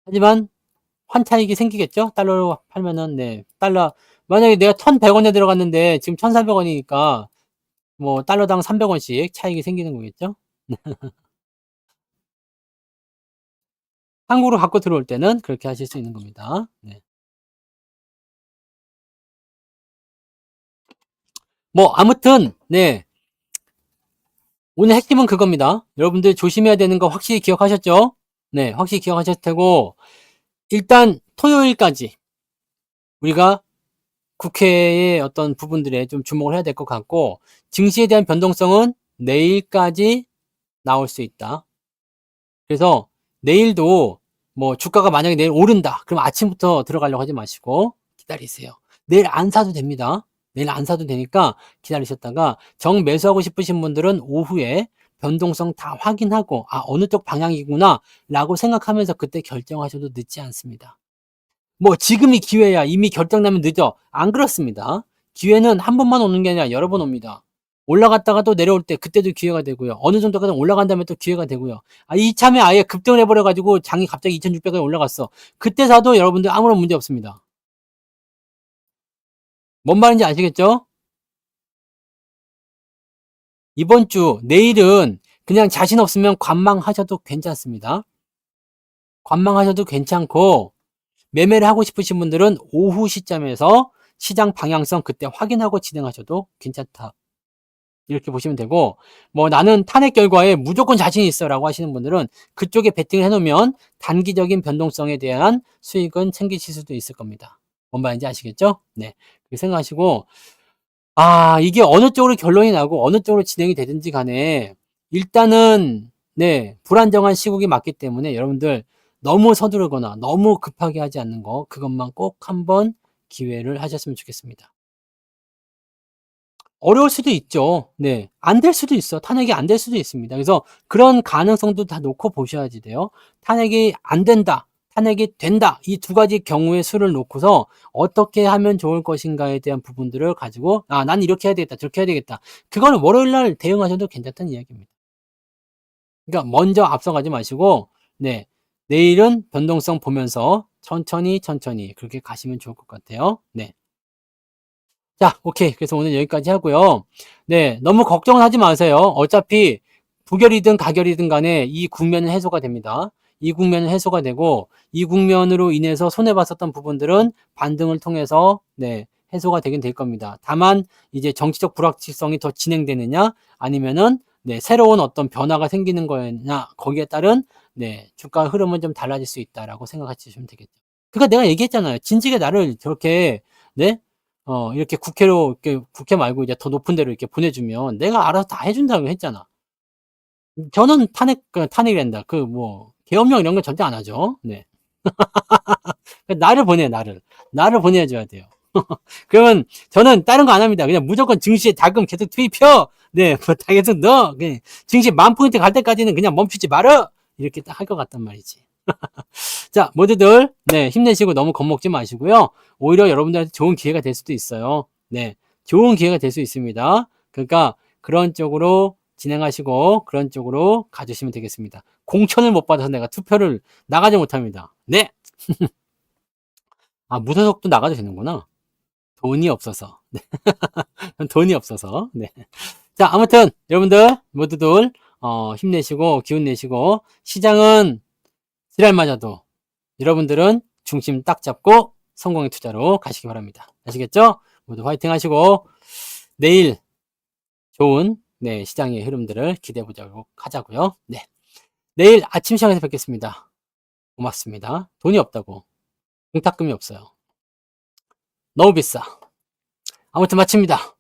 하지만 환차익이 생기겠죠? 달러로 팔면은, 네. 달러, 만약에 내가 1,100원에 들어갔는데 지금 1,400원이니까 뭐 달러당 300원씩 차익이 생기는 거겠죠? 한국으로 갖고 들어올 때는 그렇게 하실 수 있는 겁니다. 네. 뭐 아무튼 네. 오늘 핵심은 그겁니다. 여러분들 조심해야 되는 거 확실히 기억하셨죠? 네, 확실히 기억하셨을 테고 일단 토요일까지 우리가 국회의 어떤 부분들에 좀 주목을 해야 될 것 같고 증시에 대한 변동성은 내일까지 나올 수 있다. 그래서 내일도 뭐 주가가 만약에 내일 오른다. 그럼 아침부터 들어가려고 하지 마시고 기다리세요. 내일 안 사도 됩니다. 내일 안 사도 되니까 기다리셨다가 정매수하고 싶으신 분들은 오후에 변동성 다 확인하고 아 어느 쪽 방향이구나 라고 생각하면서 그때 결정하셔도 늦지 않습니다. 뭐 지금이 기회야 이미 결정나면 늦어 안 그렇습니다. 기회는 한 번만 오는 게 아니라 여러 번 옵니다. 올라갔다가 또 내려올 때 그때도 기회가 되고요. 어느 정도까지 올라간 다음에 또 기회가 되고요. 아, 이참에 아예 급등을 해버려가지고 장이 갑자기 2,600원에 올라갔어. 그때 사도 여러분들 아무런 문제 없습니다. 뭔 말인지 아시겠죠? 이번 주 내일은 그냥 자신 없으면 관망하셔도 괜찮습니다. 관망하셔도 괜찮고 매매를 하고 싶으신 분들은 오후 시점에서 시장 방향성 그때 확인하고 진행하셔도 괜찮다. 이렇게 보시면 되고 뭐 나는 탄핵 결과에 무조건 자신 있어 라고 하시는 분들은 그쪽에 베팅을 해놓으면 단기적인 변동성에 대한 수익은 챙기실 수도 있을 겁니다. 뭔 말인지 아시겠죠? 네. 그렇게 생각하시고 아 이게 어느 쪽으로 결론이 나고 어느 쪽으로 진행이 되든지 간에 일단은 네 불안정한 시국이 맞기 때문에 여러분들 너무 서두르거나 너무 급하게 하지 않는 거 그것만 꼭 한번 기회를 하셨으면 좋겠습니다. 어려울 수도 있죠. 네. 안 될 수도 있어. 탄핵이 안 될 수도 있습니다. 그래서 그런 가능성도 다 놓고 보셔야지 돼요. 탄핵이 안 된다. 탄핵이 된다. 이 두 가지 경우의 수를 놓고서 어떻게 하면 좋을 것인가에 대한 부분들을 가지고 아, 난 이렇게 해야 되겠다. 저렇게 해야 되겠다. 그거는 월요일 날 대응하셔도 괜찮다는 이야기입니다. 그러니까 먼저 앞서가지 마시고 네. 내일은 변동성 보면서 천천히 그렇게 가시면 좋을 것 같아요. 네. 자, 오케이. 그래서 오늘 여기까지 하고요. 네, 너무 걱정은 하지 마세요. 어차피 부결이든 가결이든 간에 이 국면은 해소가 됩니다. 이 국면은 해소가 되고 이 국면으로 인해서 손해봤었던 부분들은 반등을 통해서 네, 해소가 되긴 될 겁니다. 다만 이제 정치적 불확실성이 더 진행되느냐 아니면은 네, 새로운 어떤 변화가 생기는 거냐 거기에 따른 네, 주가 흐름은 좀 달라질 수 있다라고 생각하시면 되겠죠. 그러니까 내가 얘기했잖아요. 진즉에 나를 저렇게 네? 이렇게 국회로, 이렇게, 국회 말고 이제 더 높은 데로 이렇게 보내주면 내가 알아서 다 해준다고 했잖아. 저는 탄핵이란다. 계엄령 이런 거 절대 안 하죠. 네. 나를 보내, 나를. 나를 보내줘야 돼요. 그러면 저는 다른 거 안 합니다. 그냥 무조건 증시에 자금 계속 투입혀. 네, 다 계속 넣어. 그냥 증시 10,000포인트 갈 때까지는 그냥 멈추지 말아. 이렇게 딱 할 것 같단 말이지. 자, 모두들, 네, 힘내시고 너무 겁먹지 마시고요. 오히려 여러분들한테 좋은 기회가 될 수도 있어요. 네, 좋은 기회가 될 수 있습니다. 그러니까 그런 쪽으로 진행하시고 그런 쪽으로 가주시면 되겠습니다. 공천을 못 받아서 내가 투표를 나가지 못합니다. 네. 아, 무소속도 나가도 되는구나. 돈이 없어서. 네. 돈이 없어서. 네. 자, 아무튼 여러분들 모두들 힘내시고 기운 내시고 시장은 지랄 맞아도 여러분들은 중심 딱 잡고 성공의 투자로 가시기 바랍니다. 아시겠죠? 모두 화이팅 하시고 내일 좋은 네, 시장의 흐름들을 기대해 보자고 하자고요. 네. 내일 아침 시간에서 뵙겠습니다. 고맙습니다. 돈이 없다고. 공탁금이 없어요. 너무 비싸. 아무튼 마칩니다.